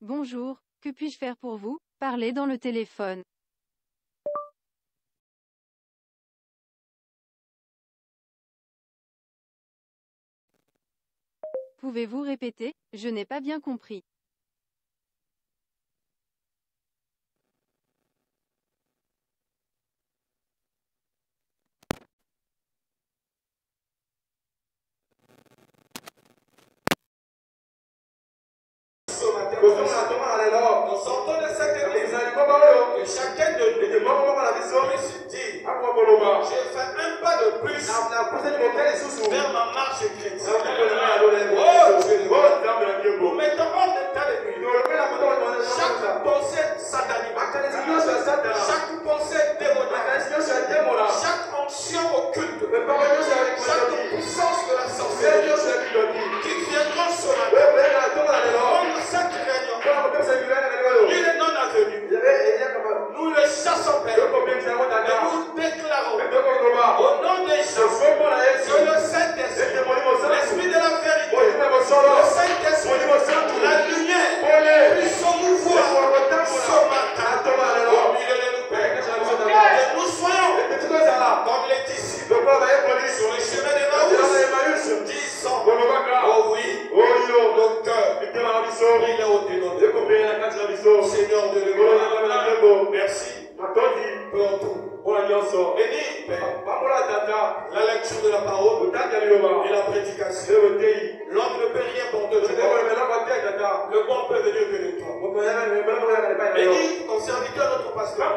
Bonjour, que puis-je faire pour vous? Parlez dans le téléphone. Pouvez-vous répéter? Je n'ai pas bien compris. Nous sortons de cette église que chacun de nous puisse dire je fais un pas de plus vers ma marche chrétienne. Oh Dieu, nous mettons hors d'état de nuit chaque pensée satanique, chaque pensée démoniaque, chaque onction occulte, chaque puissance de la sorcellerie qui viendra sur la terre. Cette réunion, il est non avenu. Nous le chassons, Père. Et nous déclarons au nom de Jésus que le Saint-Esprit, l'Esprit de la vérité, le Saint-Esprit, la lumière puisse se mouvoir ce matin au milieu de nous, Père. Que nous soyons comme les disciples sur le chemin d'Emmaüs, disant oh oui, le cœur, il est au-dedans de nous. Seigneur de l'Église, merci pour tout. Bénis, Père, la lecture de la parole et la prédication. L'homme ne peut rien porter de toi. Le bon peut venir que de toi. Bénis ton serviteur, notre pasteur,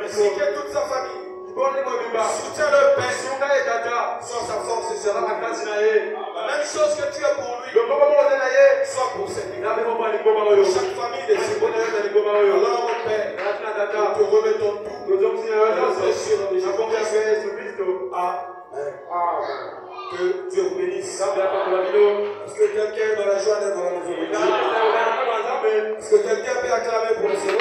ainsi que toute sa famille. Soutiens le Père, soit sa force et sera la grâce. La même chose que tu as pour lui, soit pour cette vie. Chaque famille de ses bonheurs. Alors, Père, nous te remettons tout. Amen. Que Dieu vous bénisse. Est-ce que quelqu'un est dans la joie d'être dans la maison? Est-ce que quelqu'un peut acclamer pour le Seigneur?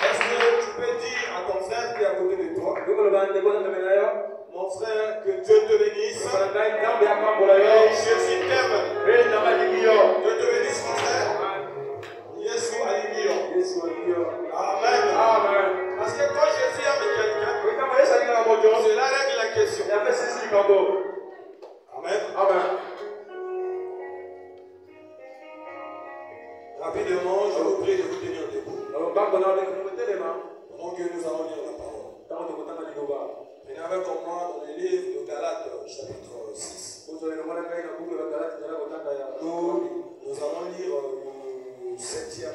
Est-ce que tu peux dire à ton frère qui est à côté de toi, mon frère, que Dieu te bénisse. Et Jésus t'aime. Dieu te bénisse, mon frère. Yesu aligio. Amen. Amen. Parce que quand Jésus aime quelqu'un, cela règle la question. Amen. Amen. Rapidement, je vous prie de vous tenir debout. Pendant que nous allons lire la parole. Venez avec moi dans le livre de Galates, chapitre 6. Nous allons lire le 7e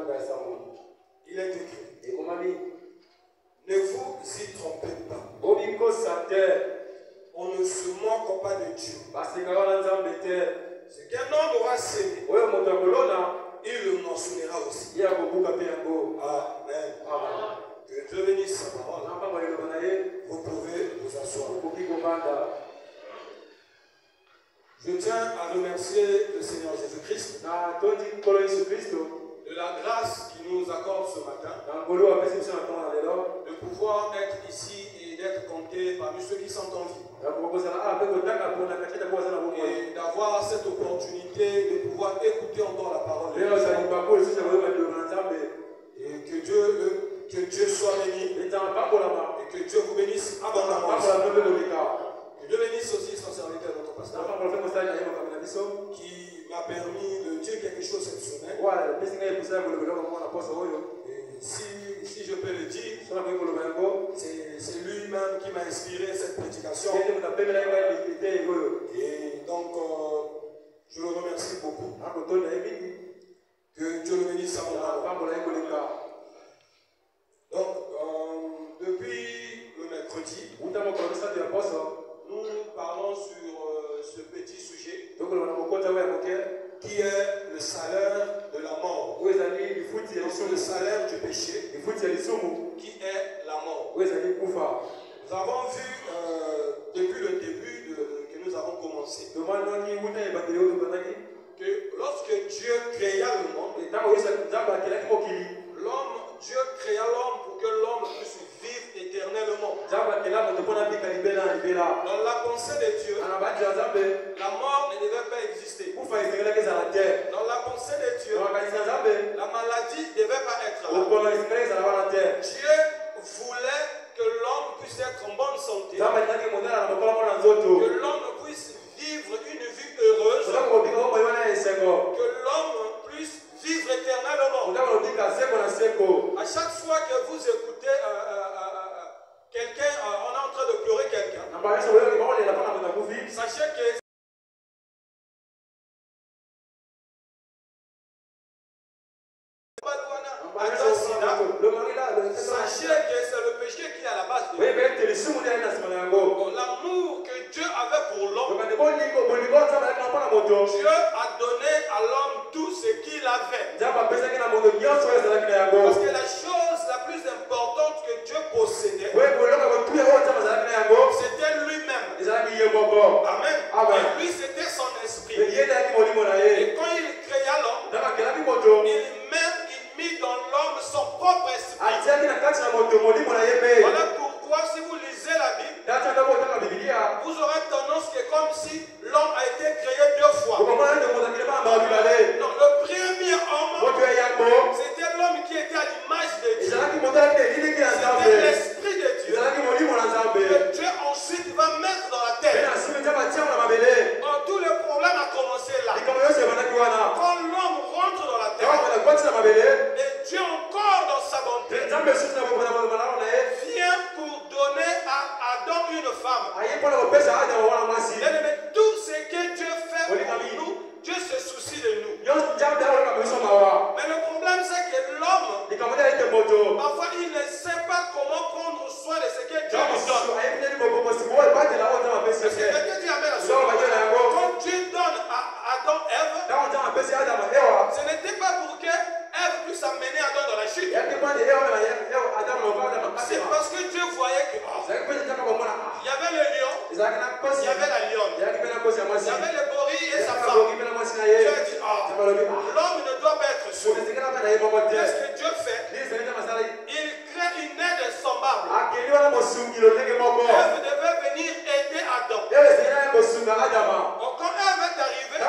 verset. Il est écrit: ne vous y trompez pas. On ne se moque pas de Dieu. Ce qu'un homme aura sémé, il le moissonnera aussi. Amen. Que Dieu bénisse sa parole. Vous pouvez vous asseoir. Je tiens à remercier le Seigneur Jésus-Christ de la grâce qu'il nous accorde ce matin, de pouvoir être ici et d'être compté parmi ceux qui sont en vie. Et d'avoir cette opportunité de pouvoir écouter encore la parole de Dieu. Et que Dieu soit béni. Et que Dieu vous bénisse abondamment. Que Dieu bénisse aussi son serviteur, notre pasteur, qui m'a permis de dire quelque chose cette semaine. Et si je peux le dire, c'est lui-même qui m'a inspiré cette prédication. Et donc, je le remercie beaucoup. Que Dieu le bénisse abondamment. Donc, depuis le mercredi, nous parlons sur ce petit sujet qui est le salaire de la mort. Donc, le salaire du péché qui est la mort. Nous avons vu depuis le début que nous avons commencé que lorsque Dieu créa le monde, Dieu créa l'homme pour que l'homme puisse vivre éternellement. Dans la pensée de Dieu, la mort ne devait pas exister. Dans la pensée de Dieu, la maladie ne devait pas être là. Dieu voulait que l'homme puisse être en bonne santé, que l'homme puisse vivre une vie heureuse, que l'homme puisse vivre éternellement. À chaque fois que vous écoutez quelqu'un, on est en train de pleurer quelqu'un, sachez que sachez que c'est le péché qui est à la base de l'amour que Dieu avait pour l'homme. Dieu a donné à l'homme tout ce qu'il avait. Parce que la chose la plus importante que Dieu possédait, c'était lui-même. Amen. Et lui, c'était son esprit. Et quand il créa l'homme, il mit dans l'homme son propre esprit. Voilà pourquoi si vous lisez la Bible, vous aurez tendance que comme si l'homme a été créé deux fois. Non, le premier homme, c'était l'homme qui était à l'image de Dieu. C'était l'esprit de Dieu. Que Dieu ensuite va mettre dans la terre. Tout le problème a commencé là. Quand l'homme rentre dans la terre, et Dieu encore dans sa bonté vient pour donner à Adam une femme. Mais tout ce que Dieu fait pour nous, Dieu se soucie de nous. Mais le problème c'est que l'homme, parfois il ne sait pas comment prendre soin de ce que Dieu lui donne. Est-ce que quelqu'un dit amen à ça? Quand Dieu donne à Adam Ève, ce n'était pas pour que Ève puisse amener Adam dans la chute. C'est parce que Dieu voyait que il y avait le lion, il y avait la lionne, il y avait le gorille et sa femme. Dieu a dit, l'homme ne doit pas être seul. Qu'est-ce que Dieu fait? Il crée une aide semblable. Ève devait venir aider Adam. Quand Ève est arrivée,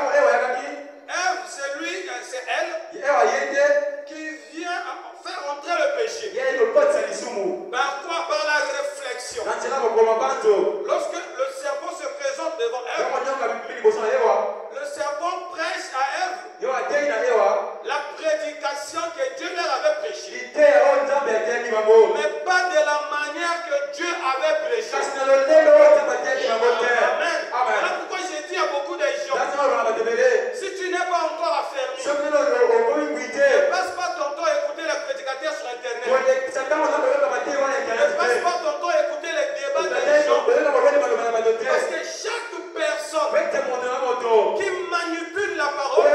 Ève, c'est elle qui vient faire entrer le péché. Par quoi? Par la réflexion. Lorsque le serpent se présente devant Ève, le serpent prêche à Ève la prédication que Dieu leur avait prêchée, mais pas de la manière que Dieu avait prêché. Amen. Voilà pourquoi j'ai dit à beaucoup de gens, si tu n'es pas encore affermi, ne passe pas ton temps à écouter les prédicateurs sur internet. Ne passe pas ton temps à écouter les débats des gens. Parce que chaque personne qui manipule la parole a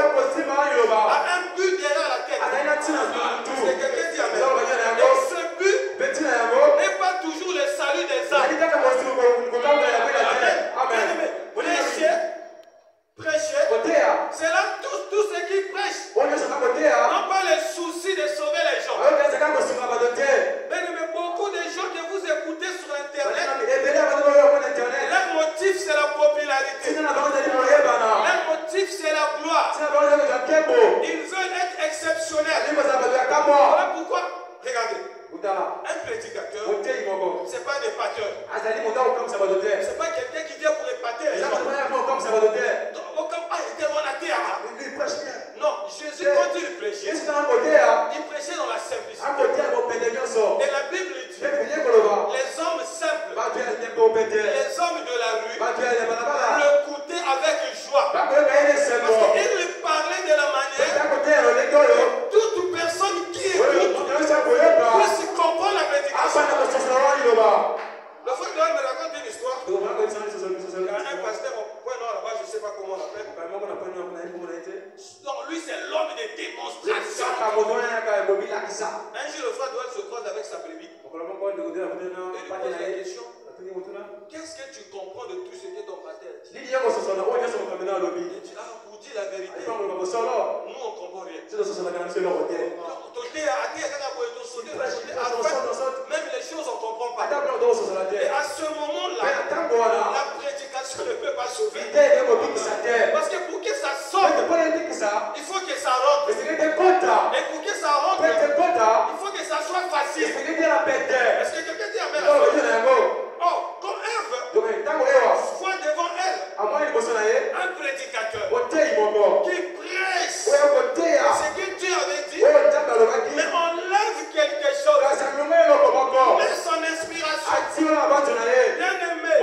un but derrière la tête. Est-ce que quelqu'un dit amen? Et ce but n'est pas toujours le salut des âmes. Amen. Prêcher, c'est là tout ce qui prêche. Non pas le souci de sauver les gens. Mais beaucoup de gens que vous écoutez sur internet, leur motif c'est la popularité. Leur motif c'est la gloire. Ils veulent être exceptionnels. Voilà pourquoi, regardez, un prédicateur, c'est pas un épateur. C'est pas quelqu'un qui vient pour épater les gens. Non, Jésus quand il prêchait, il prêchait dans la simplicité. Et la Bible dit, les hommes simples, les hommes de la rue, l'écoutaient avec joie. Parce qu'il lui parlait de la manière que toute personne qui écoute puisse comprendre la prédication. La fois que l'homme me raconte une histoire, il y a un pasteur au point nord là-bas, je ne sais pas comment on l'appelle. Donc lui c'est l'homme des démonstrations. Un jour le frère Doel se croise avec sa brebis. Et il lui pose la question, qu'est-ce que tu comprends de tout ce que ton pasteur dit? Il dit, pour dire la vérité, nous on ne comprend rien. Même les choses on ne comprend pas. Et à ce moment-là, sauver. Parce que pour que ça sorte, il faut que ça rentre. Et pour que ça rentre, il faut que ça soit facile. Est-ce que quelqu'un dit amen? Oh, comme Ève voit devant elle un prédicateur qui prêche ce que Dieu avait dit, mais enlève quelque chose, mais son inspiration. Bien-aimé,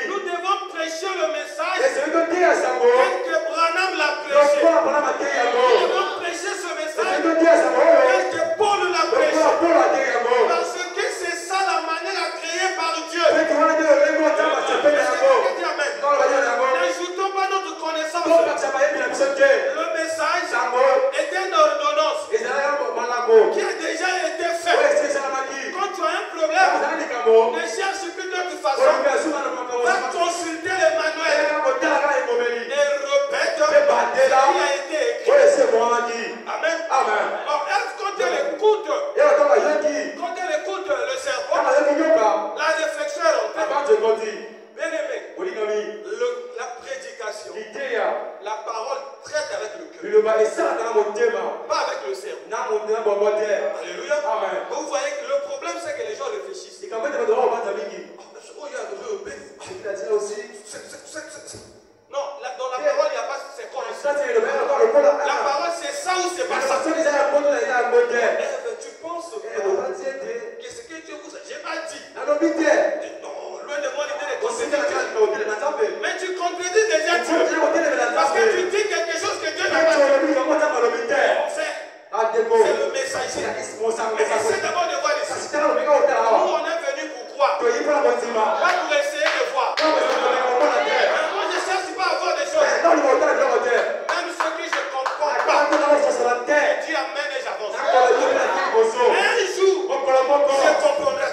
nous devons prêcher le message tel que Branham l'a prêché. Nous devons prêcher ce message tel que Paul l'a prêché. Parce que c'est ça la manière à créer par Dieu. N'ajoutons pas notre connaissance. Le message est une ordonnance qui a déjà été faite. Quand tu as un problème, ne cherche plus d'autre façon. Va consulter les manuels et répète ce qui a été écrit. Amen. Or, quand elle écoute le serpent, la réflexion est rentrée. Bien-aimé, la prédication, la parole traite avec le cœur, pas avec le cerveau. Alléluia. Vous voyez que le problème, c'est que les gens réfléchissent. Non, dans la parole, il n'y a pas c'est quoi. La parole, c'est ça ou c'est pas ça. Tu penses que ce que Dieu vous a, j'ai pas dit. Non, loin de moi l'idée de contredire. Mais tu contredis déjà Dieu. Parce que tu dis quelque chose que Dieu n'a pas dit. C'est le messager. Mais essaie d'abord de voir ici. Nous, on est venu pour croire. Pas pour essayer de voir. Moi, je ne cherche pas à voir des choses. Même ce que je ne comprends pas. Je dis amen et j'avance. Un jour, je comprendrai.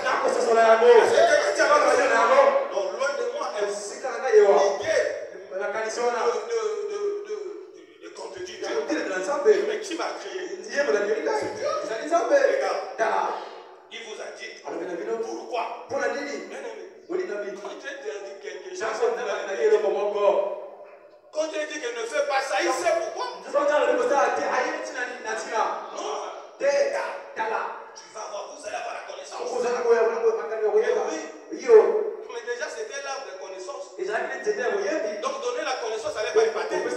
Donc, loin de moi, de contredire Dieu. Mais qui m'a créé? Regarde, il vous a dit pourquoi? Quand Dieu te dit quelque chose, quand Dieu dit qu'il ne fait pas ça, il sait pourquoi. Non. Tu vas voir, vous allez avoir la connaissance. Oui. Mais déjà, c'était l'arbre de connaissance. Donc, donner la connaissance, ça n'allait pas épater. Mais le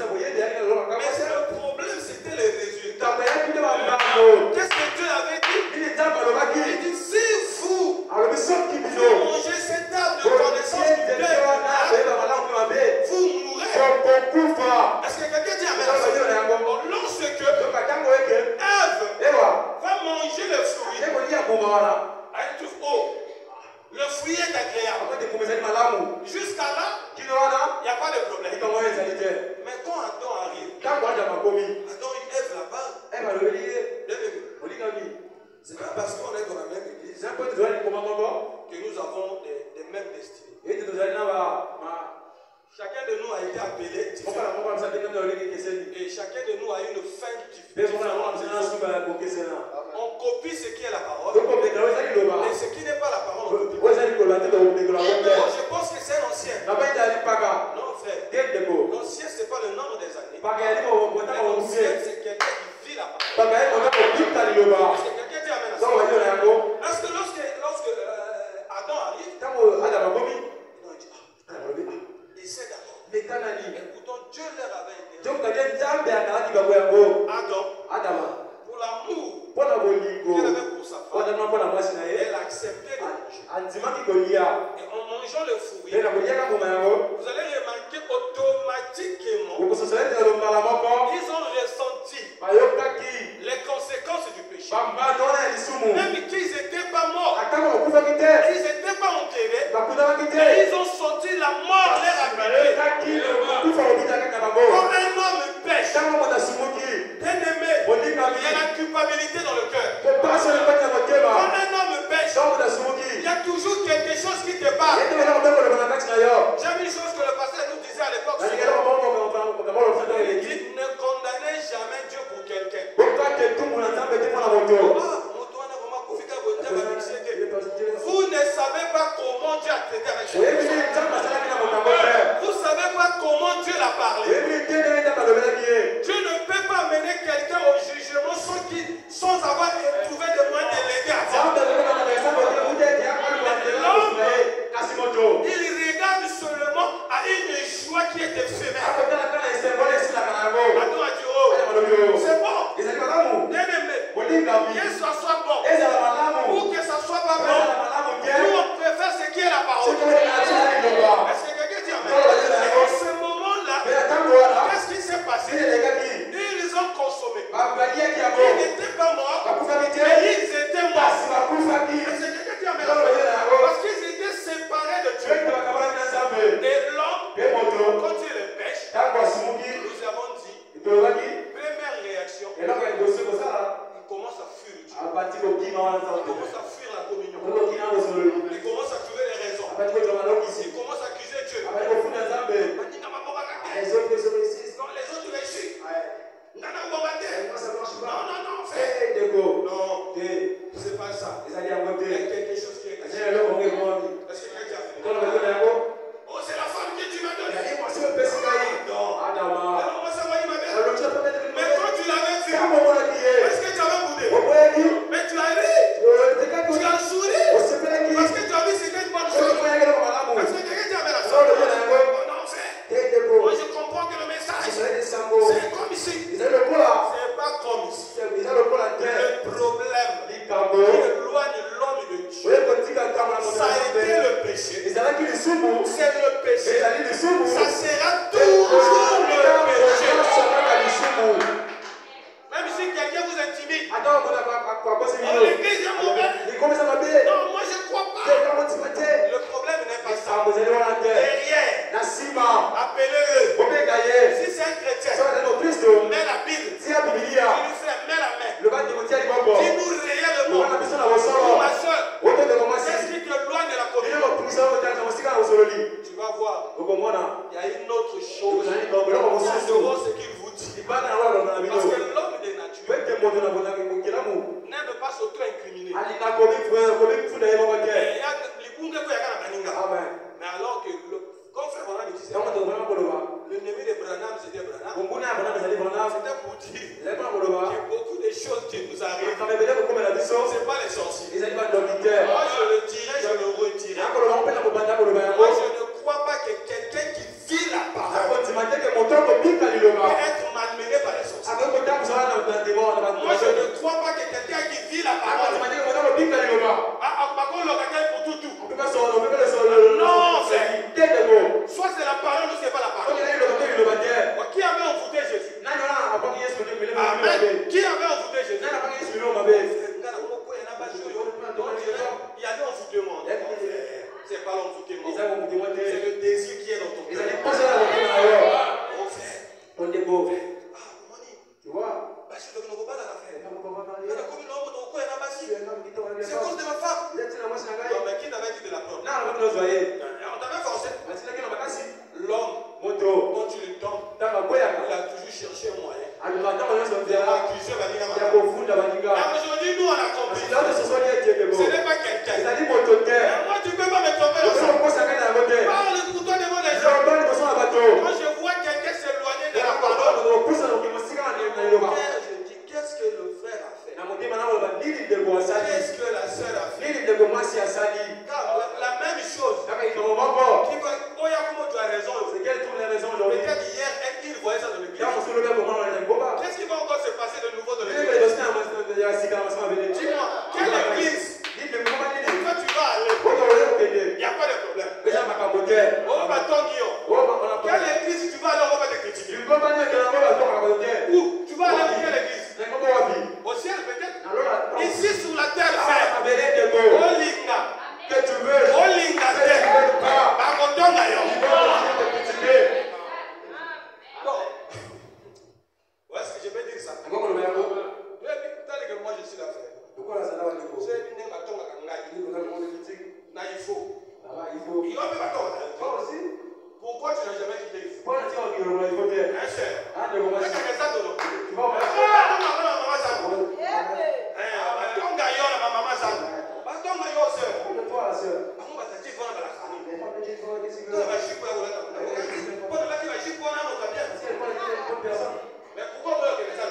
problème, c'était les résultats. Qu'est-ce que Dieu avait dit? Il dit, si vous mangez cet arbre de connaissance qui plaît, vous mourrez. Est-ce que quelqu'un dit amen? Lorsque Ève va manger le fruit, elle trouve, oh, le fruit est agréable. Jusqu'à là, il n'y a pas de problème. Mais quand Adam arrive, Adam il Ève là-bas. C'est pas parce qu'on est dans la même église que nous avons des mêmes destinées. Chacun de nous a été appelé différemment. Et chacun de nous a une fin différente. On copie ce qui est la parole. Et ce qui n'est pas la parole, on copie. Je pense que c'est l'ancien. Non, frère. L'ancien, ce n'est pas le nombre des années. Mais l'ancien, c'est quelqu'un qui vit la parole. Est-ce que quelqu'un dit amen à ça? Est-ce que lorsque Adam arrive, il sait d'abord. Écoutons, Dieu leur avait été. Adam, pour l'amour qu'elle avait pour sa femme, elle a accepté le fruit. Et en mangeant le fruit, vous allez remarquer automatiquement ils ont ressenti les conséquences du péché. Même qu'ils n'étaient pas morts, ils n'étaient pas enterrés, mais ils ont senti la mort leur arriver. Quand un homme pêche, bien-aimé, il y a la culpabilité dans le cœur. Quand un homme pêche, il y a toujours quelque chose qui te parle. J'aime une chose que le pasteur nous disait à l'époque. Il dit, ne condamnez jamais Dieu pour quelqu'un. Vous ne savez pas comment Dieu a traité avec vous. Vous ne savez pas Que ça soit bon. Ou que ça soit pas bon. Nous, on préfère ce qui est la parole. Est-ce que quelqu'un dit amen? Et en ce moment-là, qu'est-ce qui s'est passé? Ils ont consommé. Ils n'étaient pas morts, mais ils étaient morts. Est-ce que quelqu'un dit amen? Parce qu'ils étaient séparés de Dieu. Et l'homme, quand il les pêche, nous avons dit, première réaction, il commence à fuir Dieu. Il commence à fuir la communion. Il commence à trouver les raisons. Il commence à accuser Dieu. Non, les autres réussissent. Non, fais. Non, c'est pas ça. Il y a quelque chose qui est caché. Est-ce que quelqu'un a fait? Oh, c'est la femme que tu m'as donnée. Non. Mais quand tu l'avais vu, est-ce que tu avais boudé? Mais tu as ri. Tu as souri. Parce que tu as vu c'était une bonne chose. Est-ce que quelqu'un a fait la chose? Non, fait. Moi, je comprends que le message, c'est comme ici. C'est pas comme ici. Le problème qui éloigne l'homme de Dieu, ça a été le péché. C'est le péché. Ça sera toujours le péché. Même si quelqu'un vous intimide, oh, l'église est mauvaise. Non, moi je ne crois pas. Le problème n'est pas ça. Derrière, appelez-le. Si c'est un chrétien, mets la Bible. Il lui fait, mets la main. Dis-nous réellement. Ma soeur, qu'est-ce qui te éloigne de la communion? Tu vas voir. Il y a une autre chose. Ce qu'il vous dit. Parce que l'homme de nature n'aime pas s'auto-incriminer. Mais alors que comme frère Branham disait, l'ennemi de Branham c'était Branham. C'était pour dire que beaucoup de choses qui nous arrivent, ce n'est pas les sorciers. Moi je le dirai, je le retirerai. Moi je ne crois pas que quelqu'un qui vit la parole peut être malmené par les sorciers. Moi je ne crois pas que quelqu'un qui vit la parole pour tout. Non, soit c'est la parole ou c'est pas la parole. Qui avait envoûté Jésus? Amen. Qui avait envoûté Jésus? Il y a des envoûtements. C'est pas l'envoûtement. C'est le désir qui est dans ton cœur. Tu vois? C'est à cause de ma femme. Non, mais qui t'avait dit de la prendre? On t'avait forcé. L'homme, quand tu le tombes, il a toujours cherché un moyen. Mais aujourd'hui, nous on a compris. Ce n'est pas quelqu'un. Mais moi, tu ne peux pas me tromper dans ça. Parle pour toi devant les gens. Quand je vois quelqu'un s'éloigner de la parole, je dis qu'est-ce que le frère a fait? Qu'est-ce que la sœur a fait? Car la même chose. Oh, Yacoub, tu as raison. Peut-être hier, il voyait ça dans l'église. Qu'est-ce qui va encore se passer de nouveau dans l'église? Dis-moi, quelle église? Quand tu vas aller, il n'y a pas de problème. Oh, bâton Guillaume. Quelle église tu vas aller, on va te critiquer? Où? Tu vas aller où? Quelle église? Au ciel peut-être? Ici sur la terre, frère. Olinga. Que tu veux. Olinga. Bon. Où est-ce que je peux dire ça? Moi je suis là, frère. Pourquoi tu n'as jamais quitté ici? Mais pourquoi vous avez ça?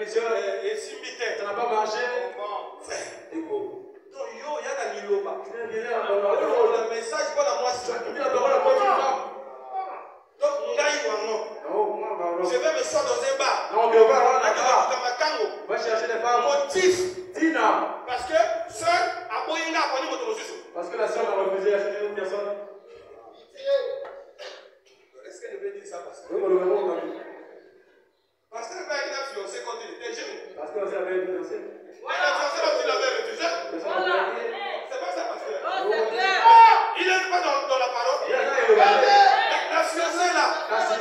et si vite, ça n'a pas marché. donc yo, il y a la liloba. Le message pas la moi, Tu as la parole à toi, tu vas. donc ngai wango. Je vais me sortir dans un bar. Non, on va là, là. Va chercher des femmes. Motif. Tina. Parce que seul a boyinga a connu votre monsieur. Parce que la sœur a refusé d'acheter une personne. Est-ce qu'elle veut dire ça parce que? Oui, on le verra au début. Parce qu'elle avait une fiancée quand il était jeune. Parce que c'est avait une fiancée. Et la fiancée quand il avait refusé. C'est pas ça parce que. Il n'est pas dans la parole. La fiancée là. Si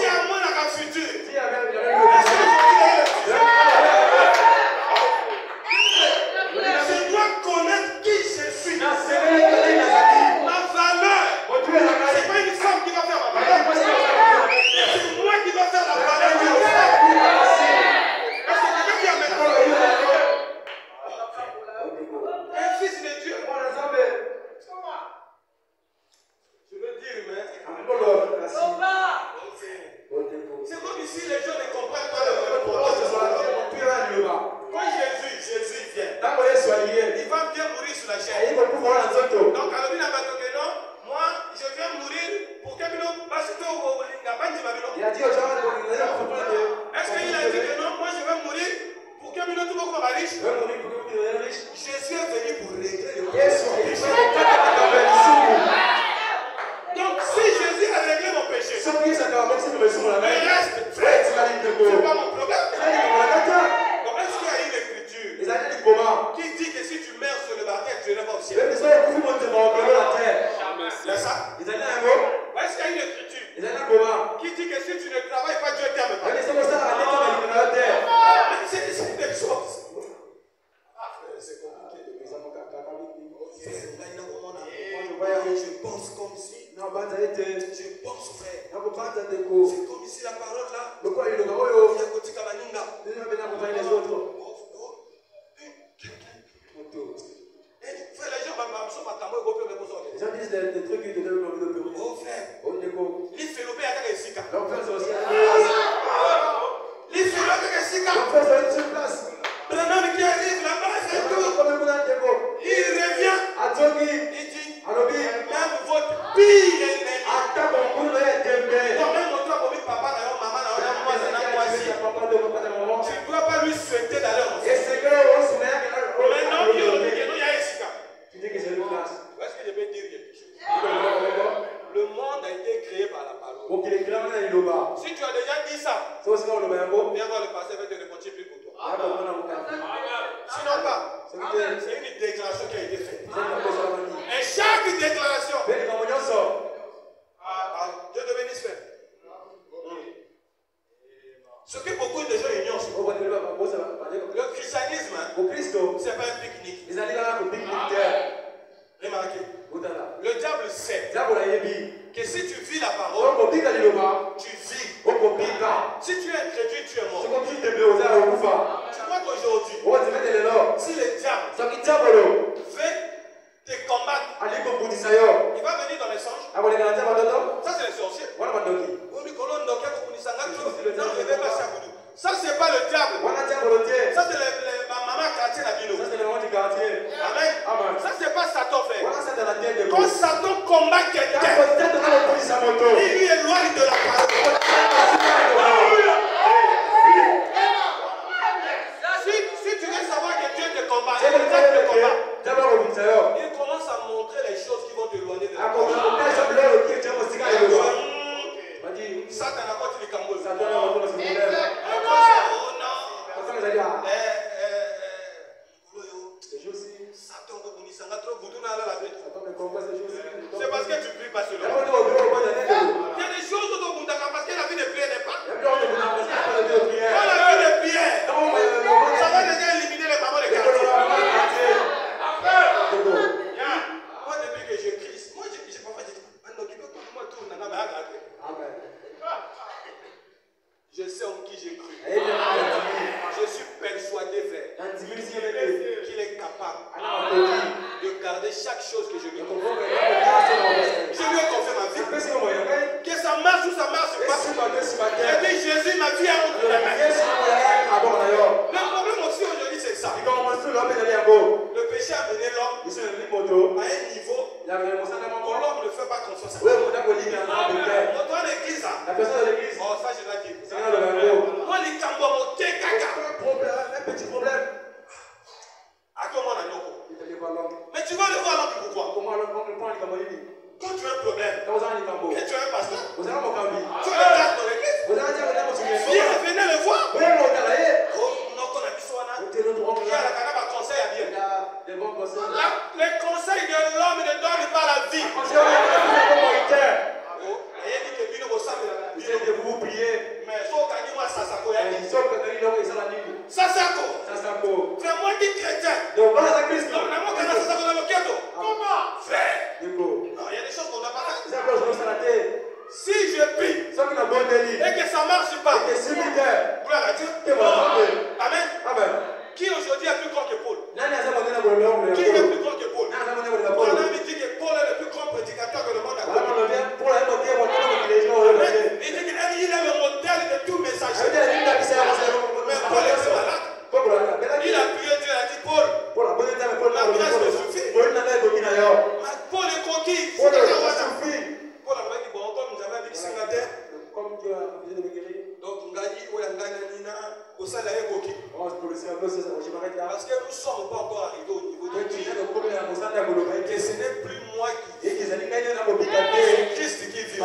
à moi la futur. Je dois connaître qui je suis. Ma valeur. C'est pas une femme qui va faire ma valeur. C'est moi qui va faire la valeur. Est-ce que quelqu'un qui a maintenant un fils de Dieu? Je veux dire, mais c'est comme ici les gens ne comprennent pas l'importance de cela. Quand Jésus vient, il va bien mourir sur la chair. Donc, à l'objet de non, moi, je viens mourir pour que nous passions Il a dit aux gens, est-ce qu'il a dit que non, moi je vais mourir pour que nous tout le monde riche? Je suis venu pour régler le problème. Donc, si Jésus a réglé mon péché, le reste, frère, c'est pas mon problème. Donc, est-ce qu'il y a une écriture qui dit que si tu meurs sur le baptême, tu n'iras pas au ciel? C'est ça? Est-ce qu'il y a une écriture qui dit que si tu ne travailles pas, Dieu t'aime pas? C'est des choses. C'est compliqué. Je pense comme si. Je pense, frère. C'est comme si la parole là. Il y a côté Kamaninga. Frère, les gens disent des trucs qui te donnent envie de pleurer. Oh frère. Les Philopés à Kakesika. Donc, frère, c'est aussi Les Philopés à Kakesika. donc, frère, c'est une place. Branham qui arrive là-bas, c'est tout. Il revient. Il dit, même votre pire ennemi. Toi-même, on doit dire papa, maman, tu ne dois pas lui souhaiter d'aller en ciel. Maintenant, il y a Esika. Tu dis que c'est une place. Est-ce que je vais dire quelque chose? Le monde a été créé par la parole. Si tu as déjà dit ça, viens voir le passé, va te répondre plus pour toi. Sinon pas. C'est une déclaration qui a été faite. Et chaque déclaration, Dieu te bénisse, frère. Ce que beaucoup de gens ignorent, le christianisme, c'est pas un pique-nique. Remarquez, le diable sait que si tu vis la parole, tu vis. Si tu es incrédule, tu es mort. Tu vois qu'aujourd'hui, si le diable veut te combattre, il va venir dans les songes. Ça, c'est les sorciers. Ça, c'est pas le diable. Ça, c'est ma maman quartier la bino. Amen. Ça, c'est pas Satan, frère. Quand Satan combat quelqu'un, il lui éloigne de la parole. Si tu veux savoir que Dieu te combat, il commence à montrer les choses qui vont t'éloigner de la parole. Satan a quoi tu les camboules? C'est parce que tu pries pas sur le monde. Il y a des choses dont on parce que la vie de prière n'est pas. Quand la vie de prière, ça va déjà éliminer les mamans de quartier. Moi, depuis que je crie, moi, je ne peux pas dire, moi, tout, je sais en qui j'ai cru. Je suis persuadé, frère, qu'il est capable de garder chaque chose que je lui confie. Je lui ai confié ma vie. Que ça marche ou ça marche pas. J'ai dit, Jésus, ma vie est entre les mains. prier. Mais so gagner moi ça ça koya. Ils sont venus là et ça la nuit. Ça ça ko. Ça ça quoi? Frère moi qui chrétien. Donc voilà la Christ. Non, na moi kana ça ça ko na keto. Comment? Frère. D'accord. Non, il y a des choses qu'on doit pas faire. Ça quoi je la tête. Si je prie Ça qui n'a bon délit. et que ça marche pas. Et que si militaire. Gloire à Dieu. Que voilà. Amen. Amen. Qui aujourd'hui est plus grand que Paul? Nani asa monena kwa leo. Qui est plus grand que Paul? Nani asa monena kwa On Paul. a dit que Paul est le plus grand prédicateur que le monde a Voilà connu. on vient pour la montée pour les gens. Il dit qu'il est le modèle de tout messager. Mais Paul est malade. Il a prié Dieu, il a dit Paul, la grâce me suffit. Mais Paul est conquis. Paul a dit bon, comme nous avons dit Singapore. Donc Ngani ou Nganina, au salaire est conquis. Parce que nous ne sommes pas encore arrivés au niveau de Dieu. Que ce n'est plus moi qui vis. C'est Christ qui vit.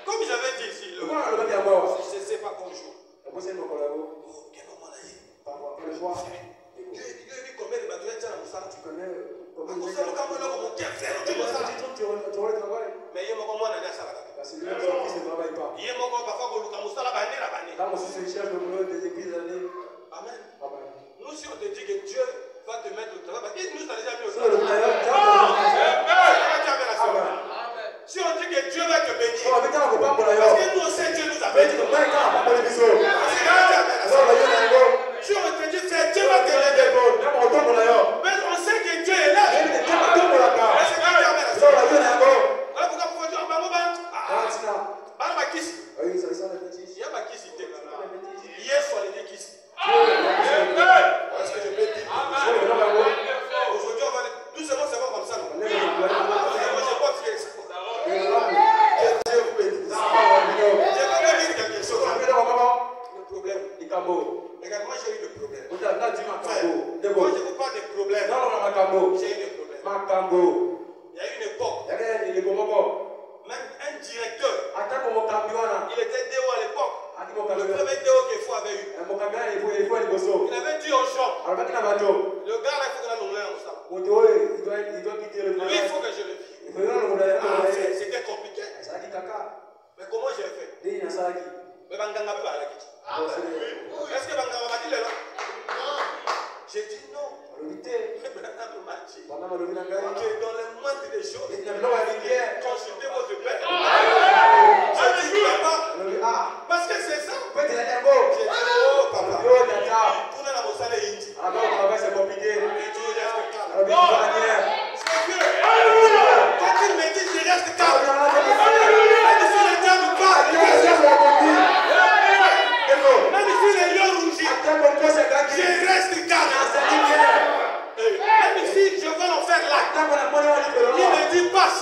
Comme j'avais dit ici, je ne sais pas qu'on joue. Quel moment là? Dieu dit combien de bateaux il y a dans Moussa? Tu connais? Mais il y a un moment où ça va. Il y a un moment où parfois on a Moussa là, amen. Nous, si on te dit que Dieu va te mettre au travail, il nous a déjà mis au travail. Si on dit que Dieu va te bénir, parce que nous, on sait Dieu nous a bénis. Si on te dit que Dieu va te bénir, mais on sait que Dieu est là. Voilà pourquoi vous dire, il y a ma kiss. Hier soir, il y a kiss. Est-ce que je peux dire? Aujourd'hui, on va doucement, c'est pas comme ça. Moi, je pense que c'est ça. Que Dieu vous bénisse. J'ai pas dit quelque chose. Le problème. Regarde, moi j'ai eu le problème. Quand je vous parle des problèmes, j'ai eu des problèmes. Il y a eu une époque. Même un directeur. Il était DO à l'époque. Le premier DO que Fou avait eu. Il avait dit aux gens. Le gars là, il faut que nous l'ayons ensemble. Lui, il faut que je le vive. C'était compliqué. Mais comment j'ai fait? Mais Banganga peut aller. Est-ce que Banganga m'a dit là? J'ai dit non. Que dans les moindres des choses, consultez votre père. J'ai dit papa, parce que c'est ça. J'ai dit oh papa, pour la Mossale Indi. C'est Dieu. Quand il me dit je reste calme, même si le diable parle, même si les lions rougissent, je reste calme. Même si je veux en faire là, il me dit passe.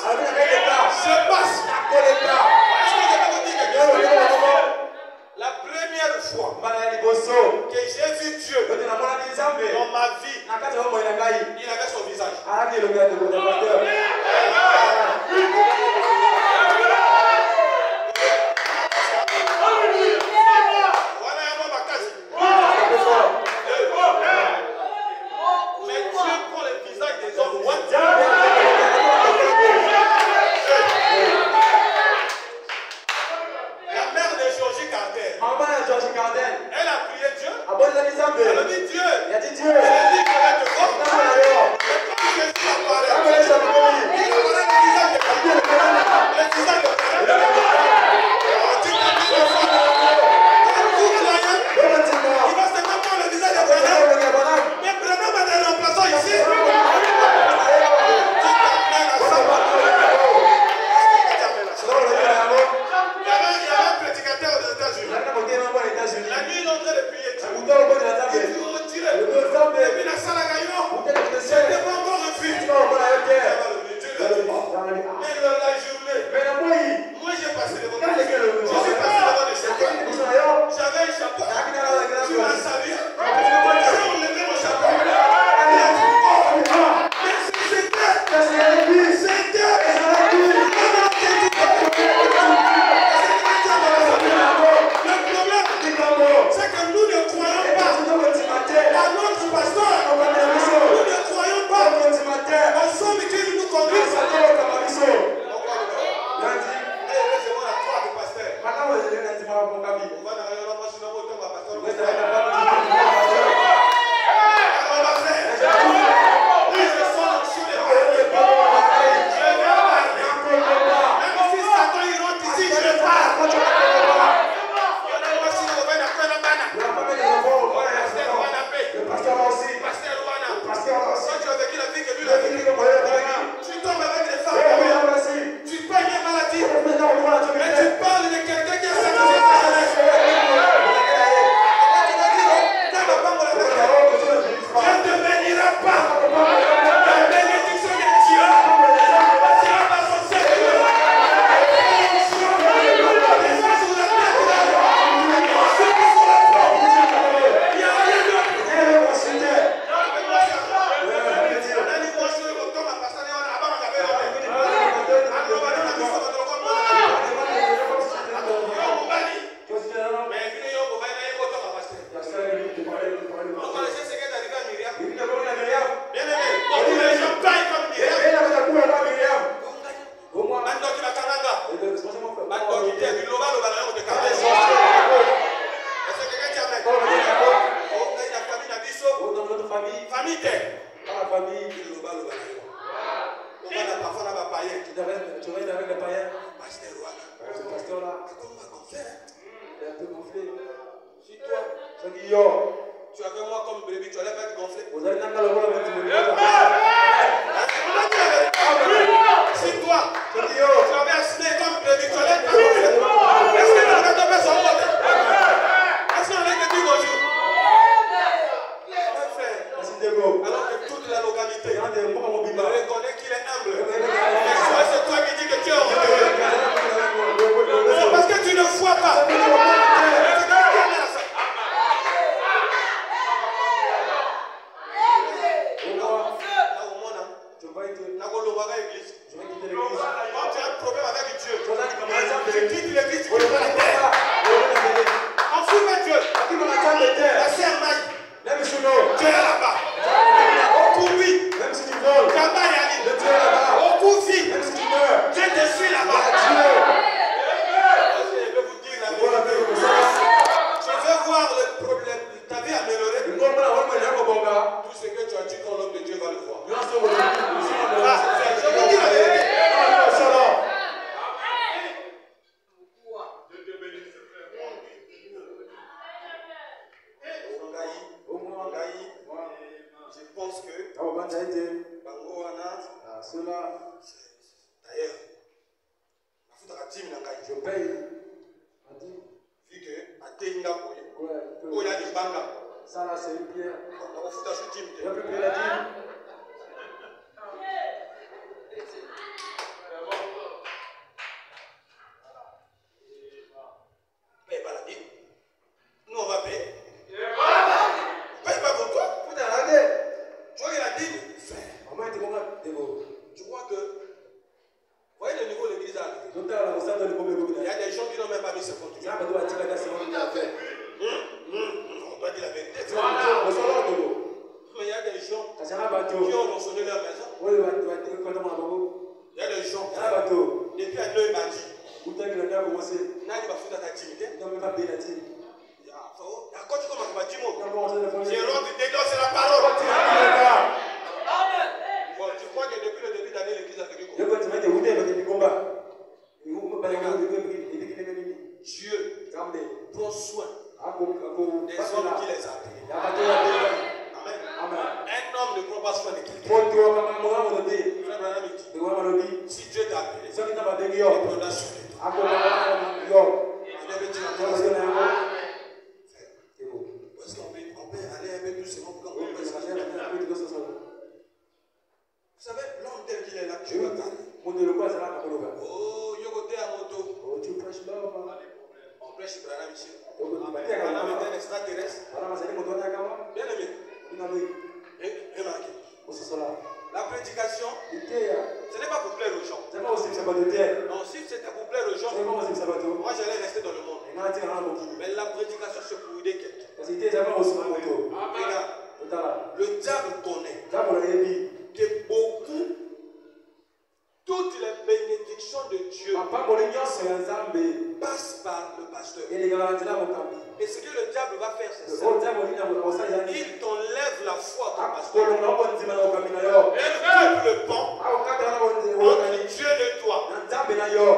Je passe. Est-ce que je peux dire quelque chose? La première fois que j'ai vu Dieu dans ma vie, il avait son visage. Voilà un homme à casse. Mais Dieu prend le visage des hommes. La mère de Georgie Carter, elle a prié Dieu. Elle a dit Dieu. Elle a dit que elle te voit. Mais quand Jésus apparaît, il apparaît le visage de Carter. Le visage de Carter. On dit la vie de foi. Quand tout croyant, il va se mettre dans le visage de Carter. Mais Branham a des remplaçants ici. Il y avait un prédicateur aux États-Unis. La nuit, il est en train de prier Dieu. Il dit, oh Dieu, Comment on va faire? Il est un peu gonflé. Si toi, tu avais moi comme bébé, tu allais pas être gonflé. Vous allez n'avoir le rôle de votre Si toi, tu avais assigné comme bébé, tu allais être gonflé. Est-ce que tu vas tomber sur moi? Est-ce qu'on allait te dire bonjour? Mon frère, alors que toute la localité reconnaît qu'il est humble. C'est toi qui dis que tu es orgueilleux. C'est parce que tu ne vois pas. Quand tu as un problème avec Dieu, tu quittes l'église, tu quittes la terre. Enfuis Dieu. La sœur Maï. Tu es là-bas. Au Koubi. Kamba Yali. Au Koufi. Dieu te suit là-bas. Je vais vous dire la vérité. Tu veux voir le problème, ta vie améliorée. Tout ce que tu as dit quand l'homme de Dieu va le voir. Je vous dis la vérité. Je pense que Bango Wana, d'ailleurs, je paye. vu que Atenga Oya di Banga, Ça là, c'est une pierre. on a foutu sur team. Je peux payer la dîme. Paye pas la dîme. Nous on va payer. Paye pas pour toi. Vous t'arrêtez. Tu vois que la dîme, Maman était comment? tu crois que. Vous voyez le niveau de l'église à arriver. Il y a Il y a des gens qui n'ont même pas mis ce compte. On doit dire la vérité. Mais il y a des gens qui ont rançonné leur maison. Il y a des gens qui, depuis un œil bandit, n'a pas foutu à ta timidité. Quand tu commences à dire, j'ai rendu dedans, c'est la parole. Bon, tu crois que depuis le début d'année, l'église a fait quoi? Dieu prend soin des hommes qui les appellent. Amen. Un homme ne prend pas soin de quelqu'un. Frère Branham dit, si Dieu t'a appelé, il prendra soin de toi. Est-ce qu'on peut aller un peu plus c'est bon pour qu'on puisse. Vous savez, l'homme tel qu'il est là, je veux parler. Oh, Yogoté à moto. On prêche Branham ici. Branham est un extraterrestre. Bien aimé. Remarquez. La prédication, ce n'est pas pour plaire aux gens. Non, si c'était pour plaire aux gens, moi j'allais rester dans le monde. Mais la prédication, c'est pour aider quelqu'un. Regarde, le diable connaît que beaucoup, toutes les bénédictions de Dieu passent par le pasteur. Et ce que le diable va faire, c'est ça. Il t'enlève la foi au pasteur. Il coupe le pont entre Dieu et toi.